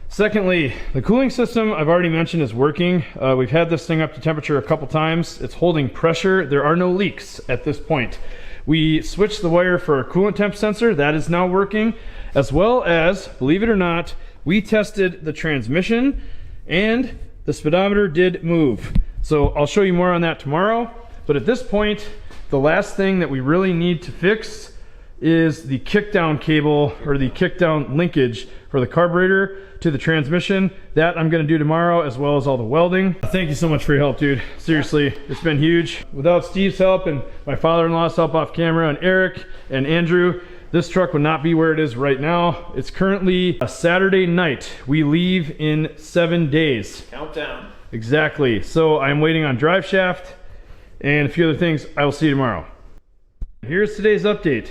Secondly, the cooling system I've already mentioned is working. We've had this thing up to temperature a couple times. It's holding pressure. There are no leaks at this point. We switched the wire for a coolant temp sensor. That is now working, as well as, believe it or not, we tested the transmission and the speedometer did move. So I'll show you more on that tomorrow. But at this point, the last thing that we really need to fix is the kickdown cable, or the kickdown linkage for the carburetor to the transmission. That I'm gonna do tomorrow, as well as all the welding. Thank you so much for your help, dude. Seriously, it's been huge. Without Steve's help and my father-in-law's help off camera, and Eric and Andrew, this truck would not be where it is right now. It's currently a Saturday night. We leave in 7 days. Countdown. Exactly. So I'm waiting on drive shaft and a few other things. I will see you tomorrow. Here's today's update.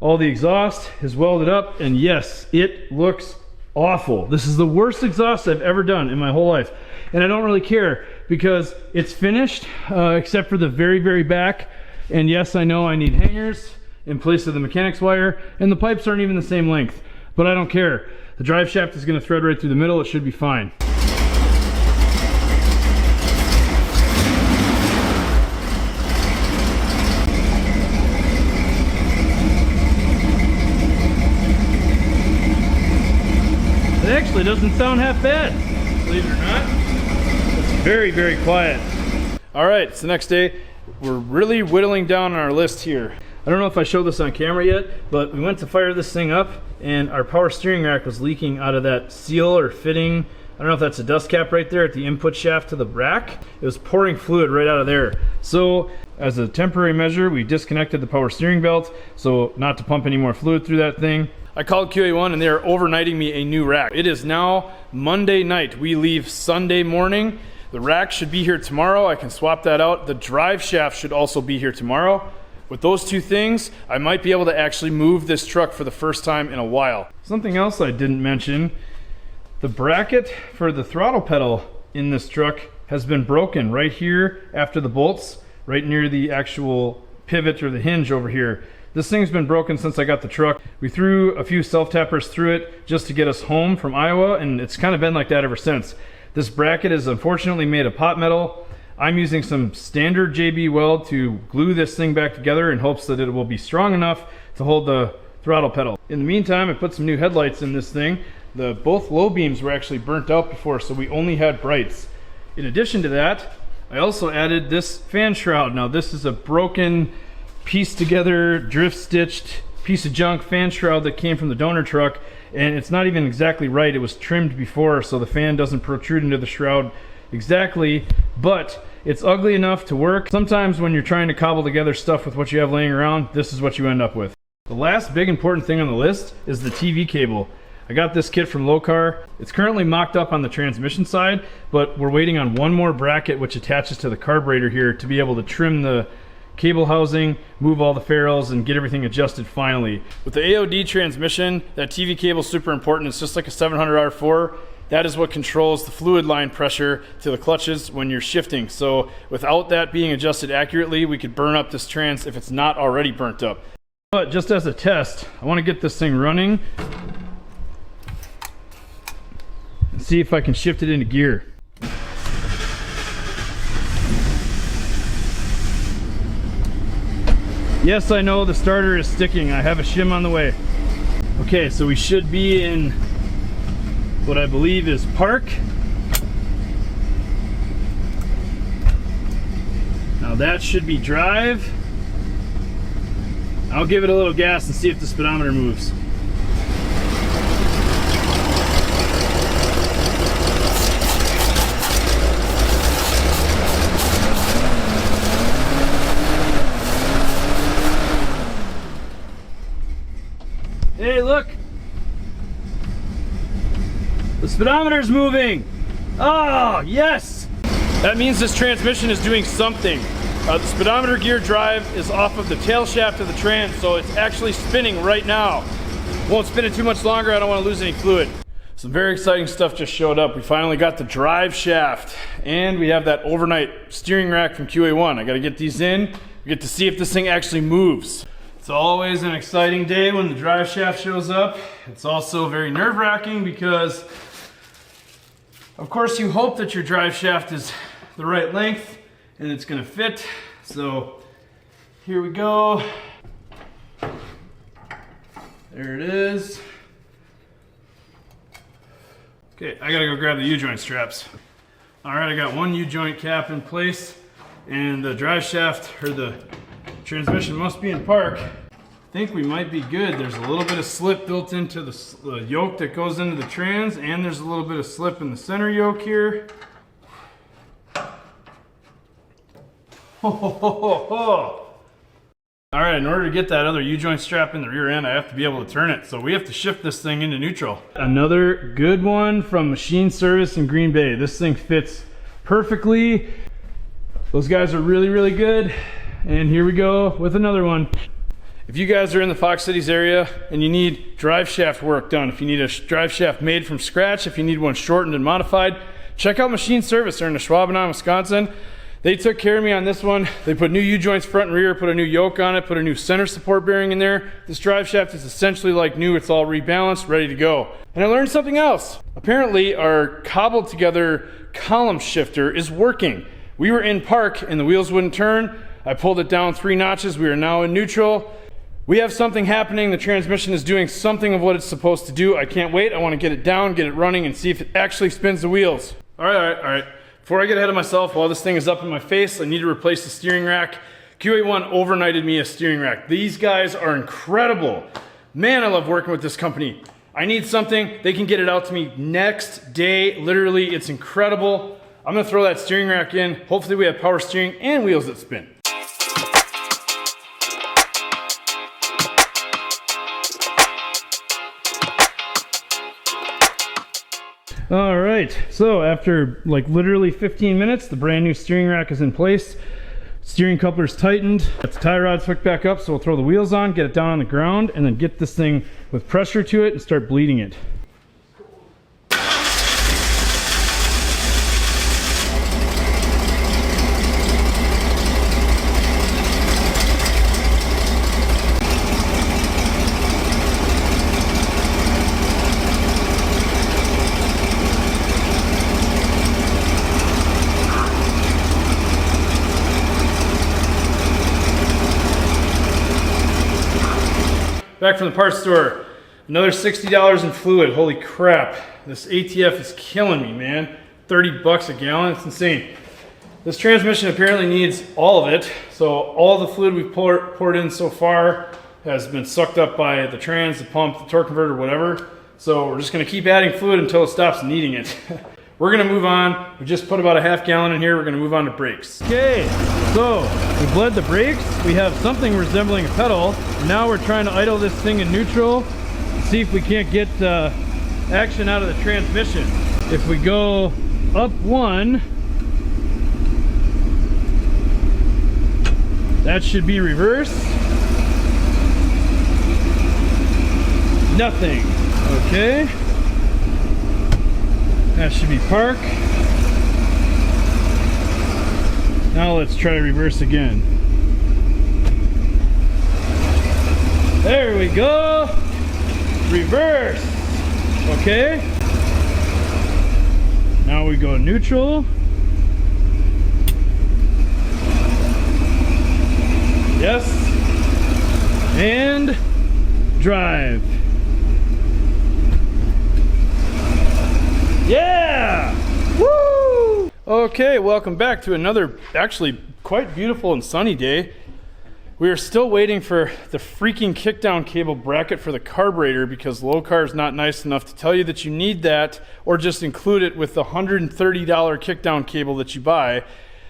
All the exhaust is welded up, and yes, it looks awful. This is the worst exhaust I've ever done in my whole life. And I don't really care because it's finished, except for the very back. And yes, I know I need hangers in place of the mechanic's wire, and the pipes aren't even the same length, but I don't care. The drive shaft is gonna thread right through the middle. It should be fine. It actually doesn't sound half bad, believe it or not. It's very quiet. All right, it's the next day. We're really whittling down on our list here. I don't know if I showed this on camera yet, but we went to fire this thing up and our power steering rack was leaking out of that seal or fitting. I don't know if that's a dust cap right there at the input shaft to the rack. It was pouring fluid right out of there. So as a temporary measure, we disconnected the power steering belt so not to pump any more fluid through that thing. I called QA1 and they are overnighting me a new rack. It is now Monday night. We leave Sunday morning. The rack should be here tomorrow. I can swap that out. The drive shaft should also be here tomorrow. With those two things, I might be able to actually move this truck for the first time in a while. Something else I didn't mention, the bracket for the throttle pedal in this truck has been broken right here after the bolts, right near the actual pivot or the hinge over here. This thing's been broken since I got the truck. We threw a few self-tappers through it just to get us home from Iowa, and it's kind of been like that ever since. This bracket is unfortunately made of pot metal. I'm using some standard JB weld to glue this thing back together in hopes that it will be strong enough to hold the throttle pedal. In the meantime, I put some new headlights in this thing. Both low beams were actually burnt out before, so we only had brights. In addition to that, I also added this fan shroud. Now this is a broken, pieced together, drift stitched piece of junk fan shroud that came from the donor truck, and it's not even exactly right. It was trimmed before so the fan doesn't protrude into the shroud exactly, but it's ugly enough to work. Sometimes when you're trying to cobble together stuff with what you have laying around, this is what you end up with. The last big important thing on the list is the TV cable. I got this kit from Locar. It's currently mocked up on the transmission side, but we're waiting on one more bracket which attaches to the carburetor here to be able to trim the cable housing, move all the ferrules, and get everything adjusted finally. With the AOD transmission, that TV cable is super important. It's just like a 700 R4. That is what controls the fluid line pressure to the clutches when you're shifting. So without that being adjusted accurately, we could burn up this trans if it's not already burnt up. But just as a test, I want to get this thing running and see if I can shift it into gear. Yes, I know the starter is sticking. I have a shim on the way. Okay, so we should be in what I believe is park. Now that should be drive. I'll give it a little gas and see if the speedometer moves. Hey, look! The speedometer's moving! Oh, yes! That means this transmission is doing something. The speedometer gear drive is off of the tail shaft of the trans, so it's actually spinning right now. Won't spin it too much longer, I don't want to lose any fluid. Some very exciting stuff just showed up. We finally got the drive shaft, and we have that overnight steering rack from QA1. I gotta get these in, we get to see if this thing actually moves. It's always an exciting day when the drive shaft shows up. It's also very nerve-wracking because, of course, you hope that your drive shaft is the right length and it's gonna fit. So here we go. There it is. Okay, I gotta go grab the U-joint straps. All right, I got one U-joint cap in place and the drive shaft, or the transmission, must be in park. I think we might be good. There's a little bit of slip built into the yoke that goes into the trans, and there's a little bit of slip in the center yoke here. Ho, ho, ho, ho, ho. All right, in order to get that other U-joint strap in the rear end, I have to be able to turn it. So we have to shift this thing into neutral. Another good one from Machine Service in Green Bay. This thing fits perfectly. Those guys are really, really good. And here we go with another one. If you guys are in the Fox Cities area and you need drive shaft work done, if you need a drive shaft made from scratch, if you need one shortened and modified, check out Machine Service. They're in Schwabenau, Wisconsin. They took care of me on this one. They put new U-joints front and rear, put a new yoke on it, put a new center support bearing in there. This drive shaft is essentially like new. It's all rebalanced, ready to go. And I learned something else. Apparently our cobbled together column shifter is working. We were in park and the wheels wouldn't turn. I pulled it down 3 notches. We are now in neutral. We have something happening. The transmission is doing something of what it's supposed to do. I can't wait. I want to get it down, get it running, and see if it actually spins the wheels. All right. Before I get ahead of myself, while this thing is up in my face, I need to replace the steering rack. QA1 overnighted me a steering rack. These guys are incredible. Man, I love working with this company. I need something. They can get it out to me next day. Literally, it's incredible. I'm gonna throw that steering rack in. Hopefully we have power steering and wheels that spin. All right, so after like literally 15 minutes, the brand new steering rack is in place. Steering coupler's tightened. Got the tie rods hooked back up, so we'll throw the wheels on, get it down on the ground, and then get this thing with pressure to it and start bleeding it. Back from the parts store, another $60 in fluid. Holy crap, this ATF is killing me, man. 30 bucks a gallon, it's insane. This transmission apparently needs all of it, so all the fluid we've poured in so far has been sucked up by the trans, the pump, the torque converter, whatever. So we're just gonna keep adding fluid until it stops needing it. We're gonna move on. We just put about a half gallon in here. We're gonna move on to brakes. Okay, so we bled the brakes. We have something resembling a pedal. Now we're trying to idle this thing in neutral, see if we can't get action out of the transmission. If we go up 1, that should be reverse. Nothing. Okay. That should be park. Now let's try to reverse again. There we go. Reverse. Okay. Now we go neutral. Yes. And drive. Yeah! Woo! Okay, welcome back to another actually quite beautiful and sunny day. We are still waiting for the freaking kickdown cable bracket for the carburetor because low car is not nice enough to tell you that you need that or just include it with the $130 kickdown cable that you buy.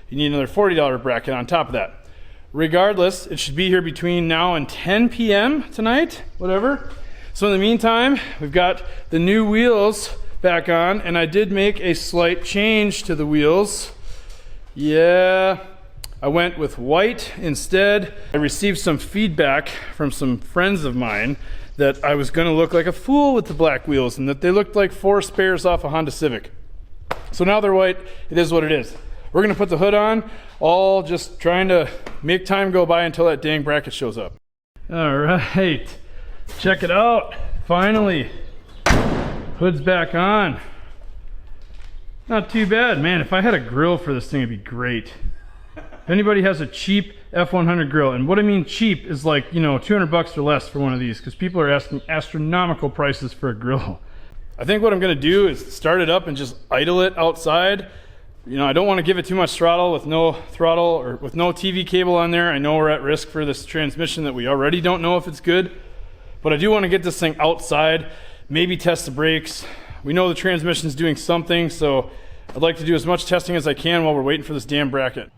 You need another $40 bracket on top of that. Regardless, it should be here between now and 10 p.m. tonight, whatever. So in the meantime, we've got the new wheels back on, and I did make a slight change to the wheels. Yeah. I went with white instead. I received some feedback from some friends of mine that I was gonna look like a fool with the black wheels and that they looked like 4 spares off a Honda Civic. So now they're white, it is what it is. We're gonna put the hood on, all just trying to make time go by until that dang bracket shows up. All right, check it out, finally. Hood's back on. Not too bad, man. If I had a grill for this thing, it'd be great. If anybody has a cheap F100 grill, and what I mean cheap is like, you know, 200 bucks or less for one of these, because people are asking astronomical prices for a grill. I think what I'm gonna do is start it up and just idle it outside. You know, I don't want to give it too much throttle with no throttle or with no TV cable on there. I know we're at risk for this transmission that we already don't know if it's good, but I do want to get this thing outside, maybe test the brakes. We know the transmission is doing something, so I'd like to do as much testing as I can while we're waiting for this damn bracket.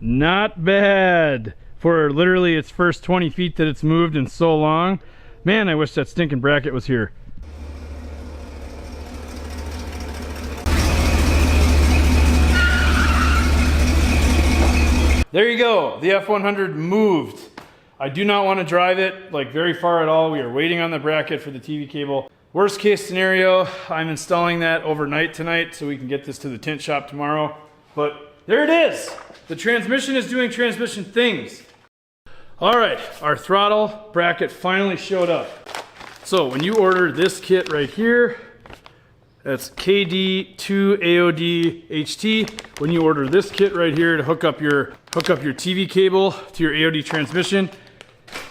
Not bad for literally its first 20 feet that it's moved in so long. Man, I wish that stinking bracket was here. There you go, the F100 moved. I do not want to drive it like very far at all. We are waiting on the bracket for the TV cable. Worst case scenario, I'm installing that overnight tonight so we can get this to the tint shop tomorrow. But there it is. The transmission is doing transmission things. All right, our throttle bracket finally showed up. So when you order this kit right here, that's KD2AOD HT. When you order this kit right here to hook up your TV cable to your AOD transmission,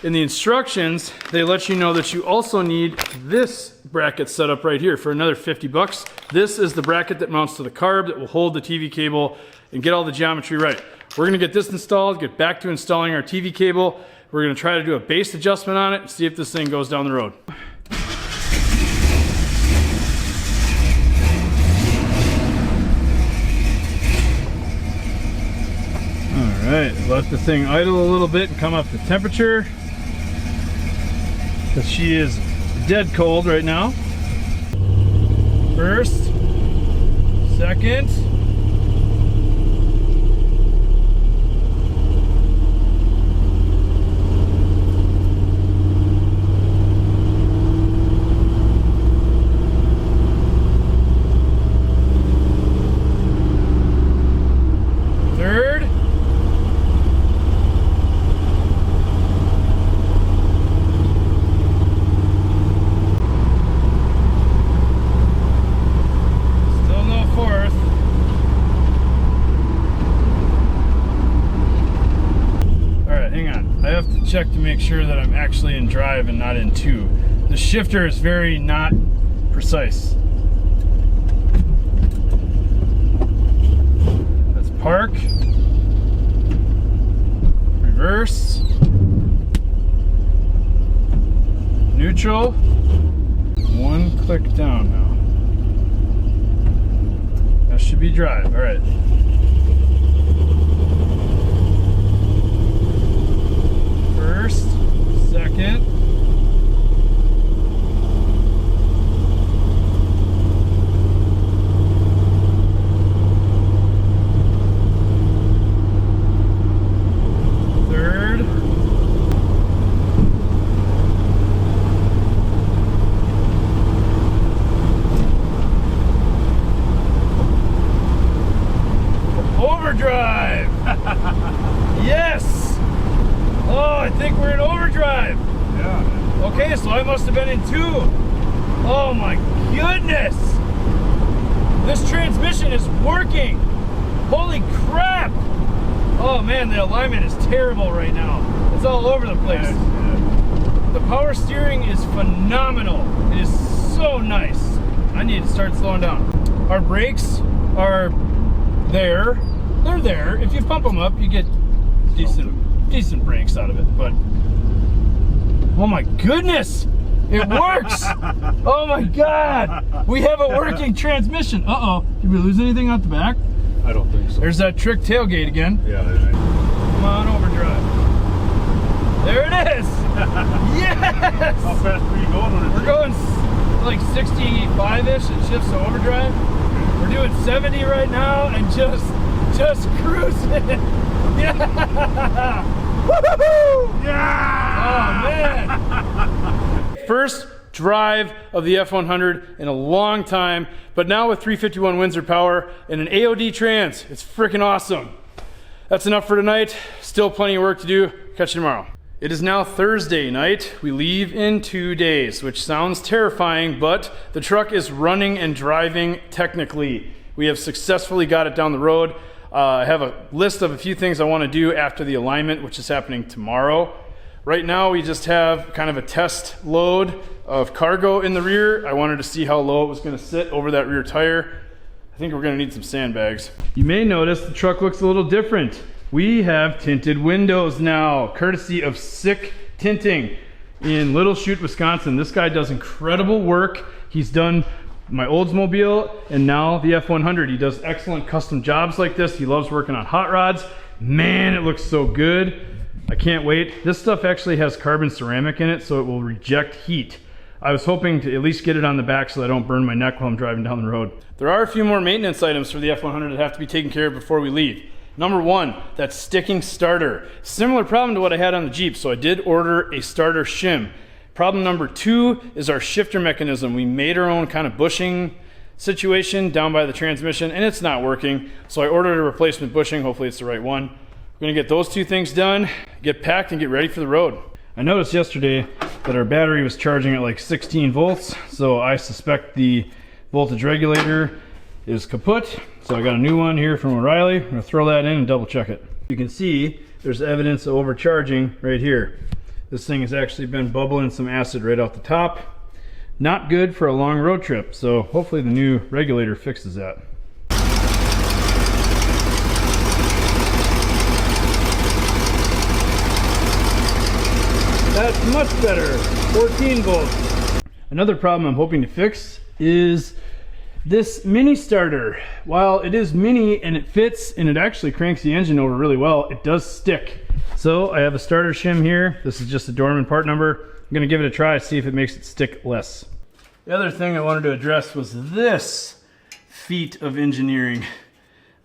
in the instructions, they let you know that you also need this bracket set up right here for another 50 bucks. This is the bracket that mounts to the carb that will hold the TV cable and get all the geometry right. We're gonna get this installed, get back to installing our TV cable. We're gonna try to do a base adjustment on it and see if this thing goes down the road. All right, let the thing idle a little bit and come up to temperature, because she is dead cold right now. First, second. Third. Still no fourth. All right, hang on. I have to check to make sure that I'm actually in drive and not in two. The shifter is very not precise. park, reverse, neutral, one click down now. That should be drive, all right. First, second. Third. Overdrive! Yes! Oh, I think we're in overdrive. Yeah. Okay, so I must have been in 2. Oh my goodness! This transmission is working! Holy crap! Oh man, the alignment is terrible right now. It's all over the place. The power steering is phenomenal. It is so nice. I need to start slowing down. Our brakes are there. They're there. If you pump them up, you get decent brakes out of it. But oh my goodness, it works! Oh my god, we have a working transmission. Uh-oh, did we lose anything out the back? I don't think so. There's that trick tailgate again. Yeah. Come on, overdrive. There it is! Yes! How fast were you going? We're going like 65-ish. It shifts to overdrive. We're doing 70 right now and just cruising. Yeah! Woohoo! Yeah! Oh man! First drive of the F100 in a long time, but now with 351 Windsor power and an AOD trans. It's freaking awesome. That's enough for tonight. Still plenty of work to do. Catch you tomorrow. It is now Thursday night. We leave in 2 days, which sounds terrifying, but the truck is running and driving technically. We have successfully got it down the road. I have a list of a few things I want to do after the alignment, which is happening tomorrow. Right now, we just have kind of a test load of cargo in the rear. I wanted to see how low it was going to sit over that rear tire. I think we're going to need some sandbags. You may notice the truck looks a little different. We have tinted windows now, courtesy of Sick Tinting in Little Chute, Wisconsin. This guy does incredible work. He's done my Oldsmobile and now the F100. He does excellent custom jobs like this. He loves working on hot rods. Man, it looks so good. I can't wait. This stuff actually has carbon ceramic in it, so it will reject heat. I was hoping to at least get it on the back so I don't burn my neck while I'm driving down the road. There are a few more maintenance items for the F100 that have to be taken care of before we leave. Number one, that sticking starter. Similar problem to what I had on the Jeep, so I did order a starter shim. Problem number two is our shifter mechanism. We made our own kind of bushing situation down by the transmission, and it's not working. So I ordered a replacement bushing. Hopefully it's the right one. We're gonna get those two things done, get packed, and get ready for the road. I noticed yesterday that our battery was charging at like 16 volts, so I suspect the voltage regulator is kaput. So I got a new one here from O'Reilly. I'm gonna throw that in and double check it. You can see there's evidence of overcharging right here. This thing has actually been bubbling some acid right off the top. Not good for a long road trip, so hopefully the new regulator fixes that. That's much better, 14 volts. Another problem I'm hoping to fix is this mini starter. While it is mini and it fits and it actually cranks the engine over really well, it does stick. So I have a starter shim here. This is just a Dorman part number. I'm gonna give it a try, see if it makes it stick less. The other thing I wanted to address was this feat of engineering.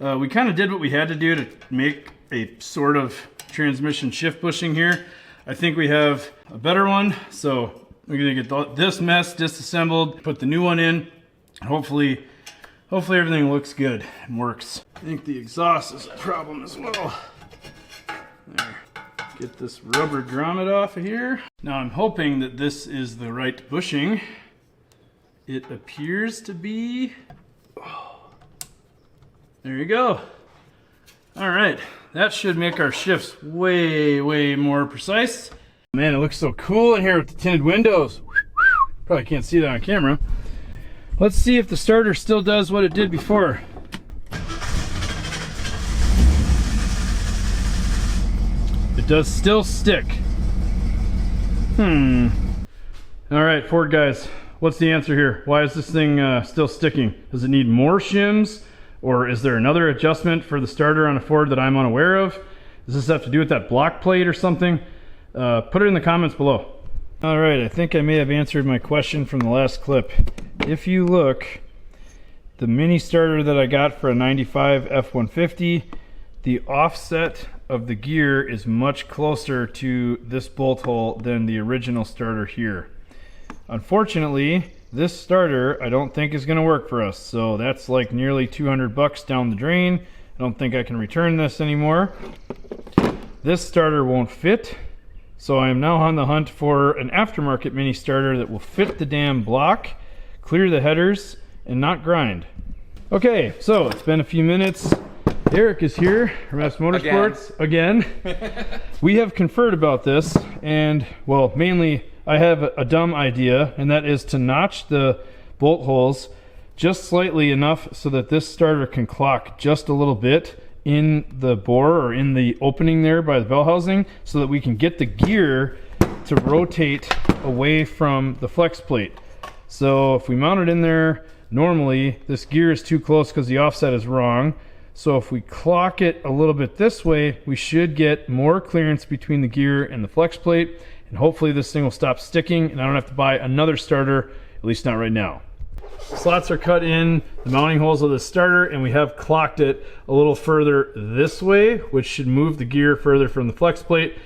We kind of did what we had to do to make a sort of transmission shift bushing here. I think we have a better one, so we're gonna get this mess disassembled, put the new one in, and hopefully everything looks good and works. I think the exhaust is a problem as well. There. Get this rubber grommet off of here. Now I'm hoping that this is the right bushing. It appears to be. Oh. There you go. All right, that should make our shifts way more precise. Man, it looks so cool in here with the tinted windows. Probably can't see that on camera. Let's see if the starter still does what it did before. it does still stick. All right, Ford guys, what's the answer here? Why is this thing still sticking? Does it need more shims, or is there another adjustment for the starter on a Ford that I'm unaware of? Does this have to do with that block plate or something? Put it in the comments below. All right, I think I may have answered my question from the last clip. If you look, the mini starter that I got for a 95 F-150, the offset of the gear is much closer to this bolt hole than the original starter here. Unfortunately, this starter I don't think is going to work for us, so that's like nearly 200 bucks down the drain. I don't think I can return this anymore. This starter won't fit, so I am now on the hunt for an aftermarket mini starter that will fit the damn block, clear the headers, and not grind. Okay, so it's been a few minutes. Eric is here from S Motorsports again. We have conferred about this, and well, mainly I have a dumb idea, and that is to notch the bolt holes just slightly enough so that this starter can clock just a little bit in the bore or in the opening there by the bell housing, so that we can get the gear to rotate away from the flex plate. So if we mount it in there normally, this gear is too close because the offset is wrong. So if we clock it a little bit this way, we should get more clearance between the gear and the flex plate, and hopefully this thing will stop sticking and I don't have to buy another starter, at least not right now. Slots are cut in the mounting holes of the starter, and we have clocked it a little further this way, which should move the gear further from the flex plate.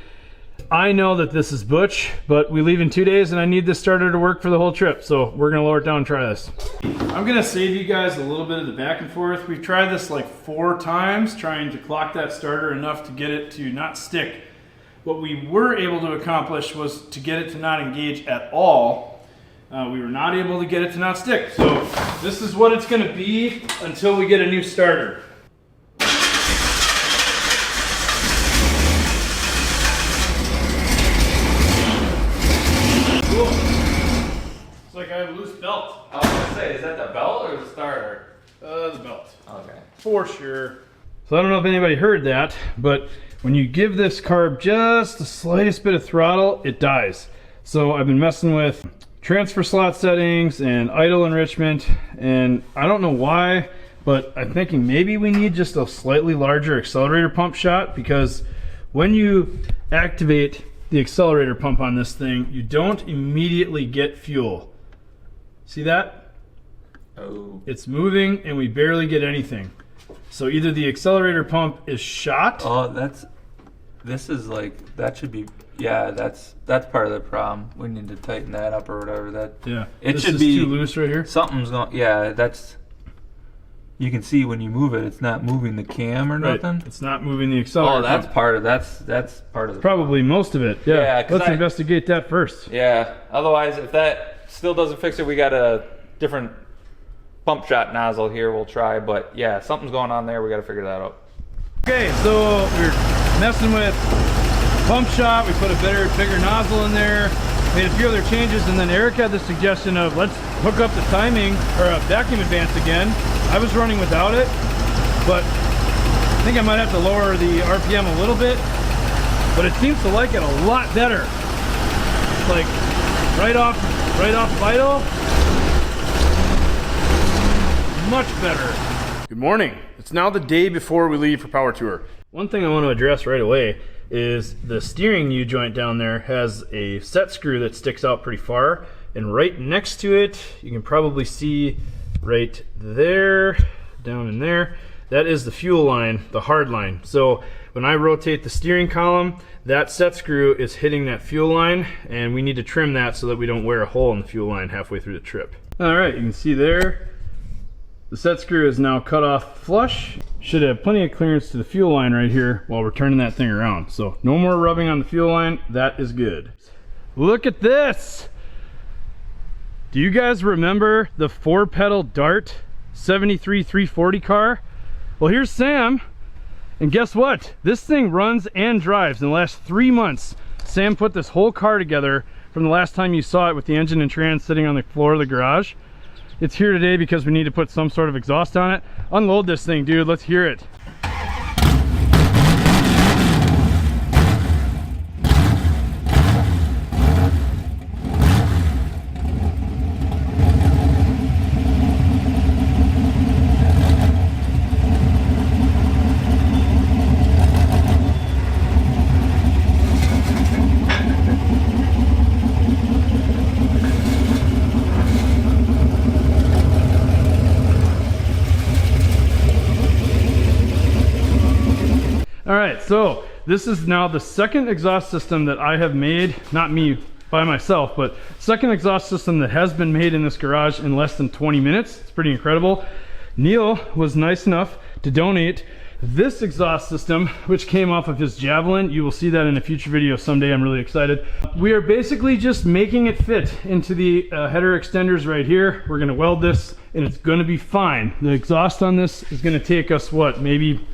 I know that this is butch, but we leave in 2 days and I need this starter to work for the whole trip, so we're gonna lower it down and try this. I'm gonna save you guys a little bit of the back and forth. We've tried this like 4 times, trying to clock that starter enough to get it to not stick. What we were able to accomplish was to get it to not engage at all. We were not able to get it to not stick. So this is what it's gonna be until we get a new starter. It's like I have a loose belt. I was gonna say, is that the belt or the starter? The belt. Okay. For sure. So I don't know if anybody heard that, but when you give this carb just the slightest bit of throttle, it dies. So I've been messing with transfer slot settings and idle enrichment, and I don't know why, but I'm thinking maybe we need just a slightly larger accelerator pump shot, because when you activate the accelerator pump on this thing, you don't immediately get fuel. See that? Oh. It's moving and we barely get anything. So either the accelerator pump is shot. Oh, this is like, that should be, yeah, that's part of the problem. We need to tighten that up or whatever. That, Yeah, it this should is be too loose right here. Something's going, yeah, that's, you can see when you move it, it's not moving the cam or Right. nothing. It's not moving the accelerator. Oh, that's pump. part of, that's part of the Probably most of it. Yeah, Yeah, 'cause let's I- investigate that first. Yeah, otherwise if that still doesn't fix it, we got a different pump shot nozzle here we'll try, but yeah, something's going on there, we gotta figure that out. Okay, so we're messing with pump shot. We put a bigger nozzle in there, made a few other changes, and then Eric had the suggestion of let's hook up the timing or a vacuum advance again. I was running without it, but I think I might have to lower the RPM a little bit, but it seems to like it a lot better. Like right off vital, much better. Good morning. It's now the day before we leave for Power Tour. One thing I want to address right away is the steering U-joint down there has a set screw that sticks out pretty far, and right next to it, you can probably see right there, down in there, that is the fuel line, the hard line. So when I rotate the steering column, that set screw is hitting that fuel line, and we need to trim that so that we don't wear a hole in the fuel line halfway through the trip. All right, you can see there, the set screw is now cut off flush. Should have plenty of clearance to the fuel line right here while we're turning that thing around. So no more rubbing on the fuel line, that is good. Look at this. Do you guys remember the 4-pedal Dart 73 340 car? Well, here's Sam, and guess what? This thing runs and drives. In the last 3 months, Sam put this whole car together from the last time you saw it with the engine and trans sitting on the floor of the garage. It's here today because we need to put some sort of exhaust on it. Unload this thing, dude. Let's hear it. so this is now the second exhaust system that I have made, not me by myself, but second exhaust system that has been made in this garage in less than 20 minutes. It's pretty incredible. Neil was nice enough to donate this exhaust system, which came off of his Javelin. You will see that in a future video someday. I'm really excited. We are basically just making it fit into the header extenders right here. We're gonna weld this and it's gonna be fine. The exhaust on this is gonna take us, what, maybe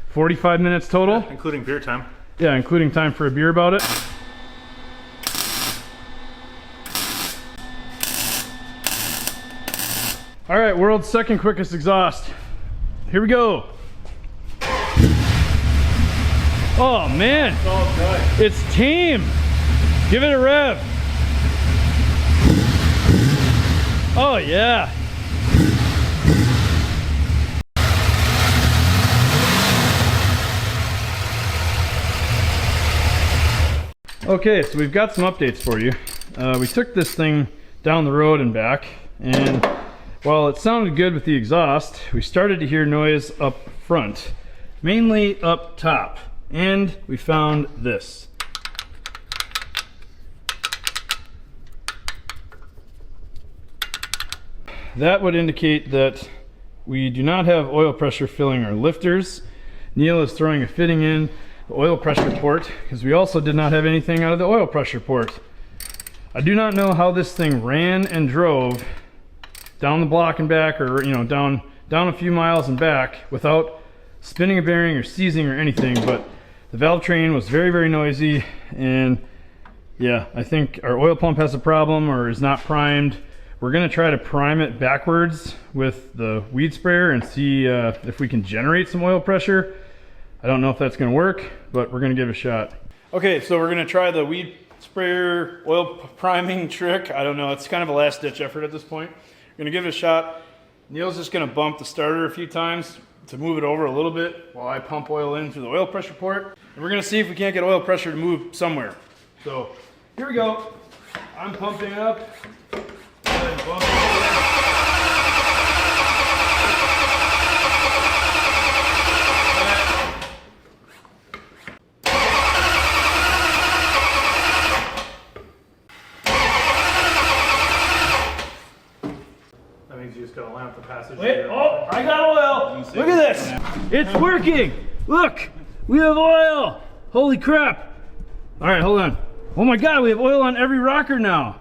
45 minutes total? Including beer time. Yeah, including time for a beer about it. All right, world's second quickest exhaust. Here we go. Oh man, it's tame. Give it a rev. Oh yeah. Okay, so we've got some updates for you. We took this thing down the road and back, and while it sounded good with the exhaust, we started to hear noise up front, mainly up top. And we found this. That would indicate that we do not have oil pressure filling our lifters. Neil is throwing a fitting in the oil pressure port because we also did not have anything out of the oil pressure port. I do not know how this thing ran and drove down the block and back, or down a few miles and back without spinning a bearing or seizing or anything, but the valve train was very, very noisy, and yeah, I think our oil pump has a problem or is not primed. We're gonna try to prime it backwards with the weed sprayer and see if we can generate some oil pressure. I don't know if that's gonna work, but we're gonna give it a shot. Okay, so we're gonna try the weed sprayer oil priming trick. I don't know, it's kind of a last ditch effort at this point. We're gonna give it a shot. Neil's just gonna bump the starter a few times to move it over a little bit while I pump oil in through the oil pressure port. And we're gonna see if we can't get oil pressure to move somewhere. So here we go. I'm pumping up. Go ahead and bump That means you just gotta line up the passage. Wait, oh, I got oil. Look at this. It's working. Look, we have oil. Holy crap. All right, hold on. Oh my God, we have oil on every rocker now.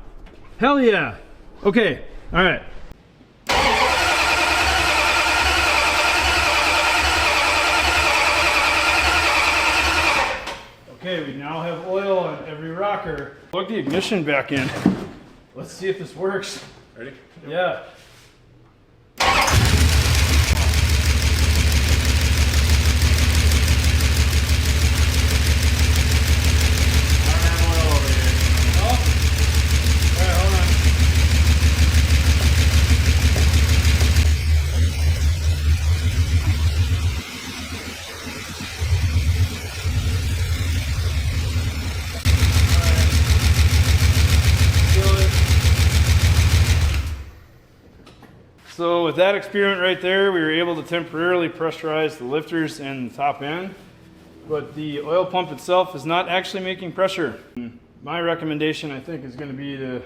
Hell yeah. Okay, all right. Okay, we now have oil on every rocker. Plug the ignition back in. Let's see if this works. Ready? Yeah. So with that experiment right there, we were able to temporarily pressurize the lifters and the top end, but the oil pump itself is not actually making pressure. My recommendation, I think, is going to be to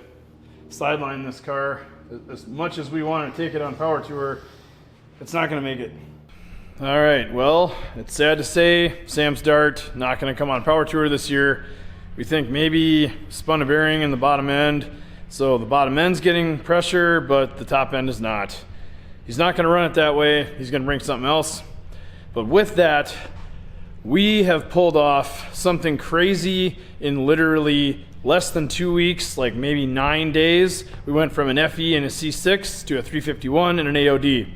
sideline this car. As much as we want to take it on power tour, it's not going to make it. All right, well, it's sad to say, Sam's Dart not going to come on power tour this year. We think maybe spun a bearing in the bottom end. So the bottom end's getting pressure, but the top end is not. He's not gonna run it that way. He's gonna bring something else. But with that, we have pulled off something crazy in literally less than 2 weeks, like maybe 9 days. We went from an FE and a C6 to a 351 and an AOD.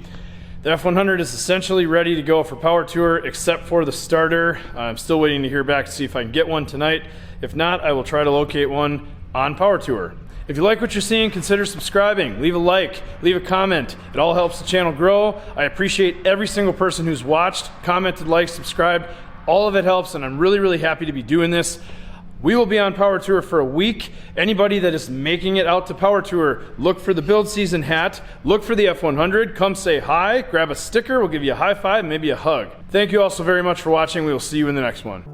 The F100 is essentially ready to go for power tour, except for the starter. I'm still waiting to hear back to see if I can get one tonight. If not, I will try to locate one on power tour. If you like what you're seeing, consider subscribing, leave a like, leave a comment. It all helps the channel grow. I appreciate every single person who's watched, commented, liked, subscribed. All of it helps, and I'm really, really happy to be doing this. We will be on Power Tour for a week. Anybody that is making it out to Power Tour, look for the build season hat, look for the F100, come say hi, grab a sticker, we'll give you a high five, maybe a hug. Thank you all so very much for watching. We will see you in the next one.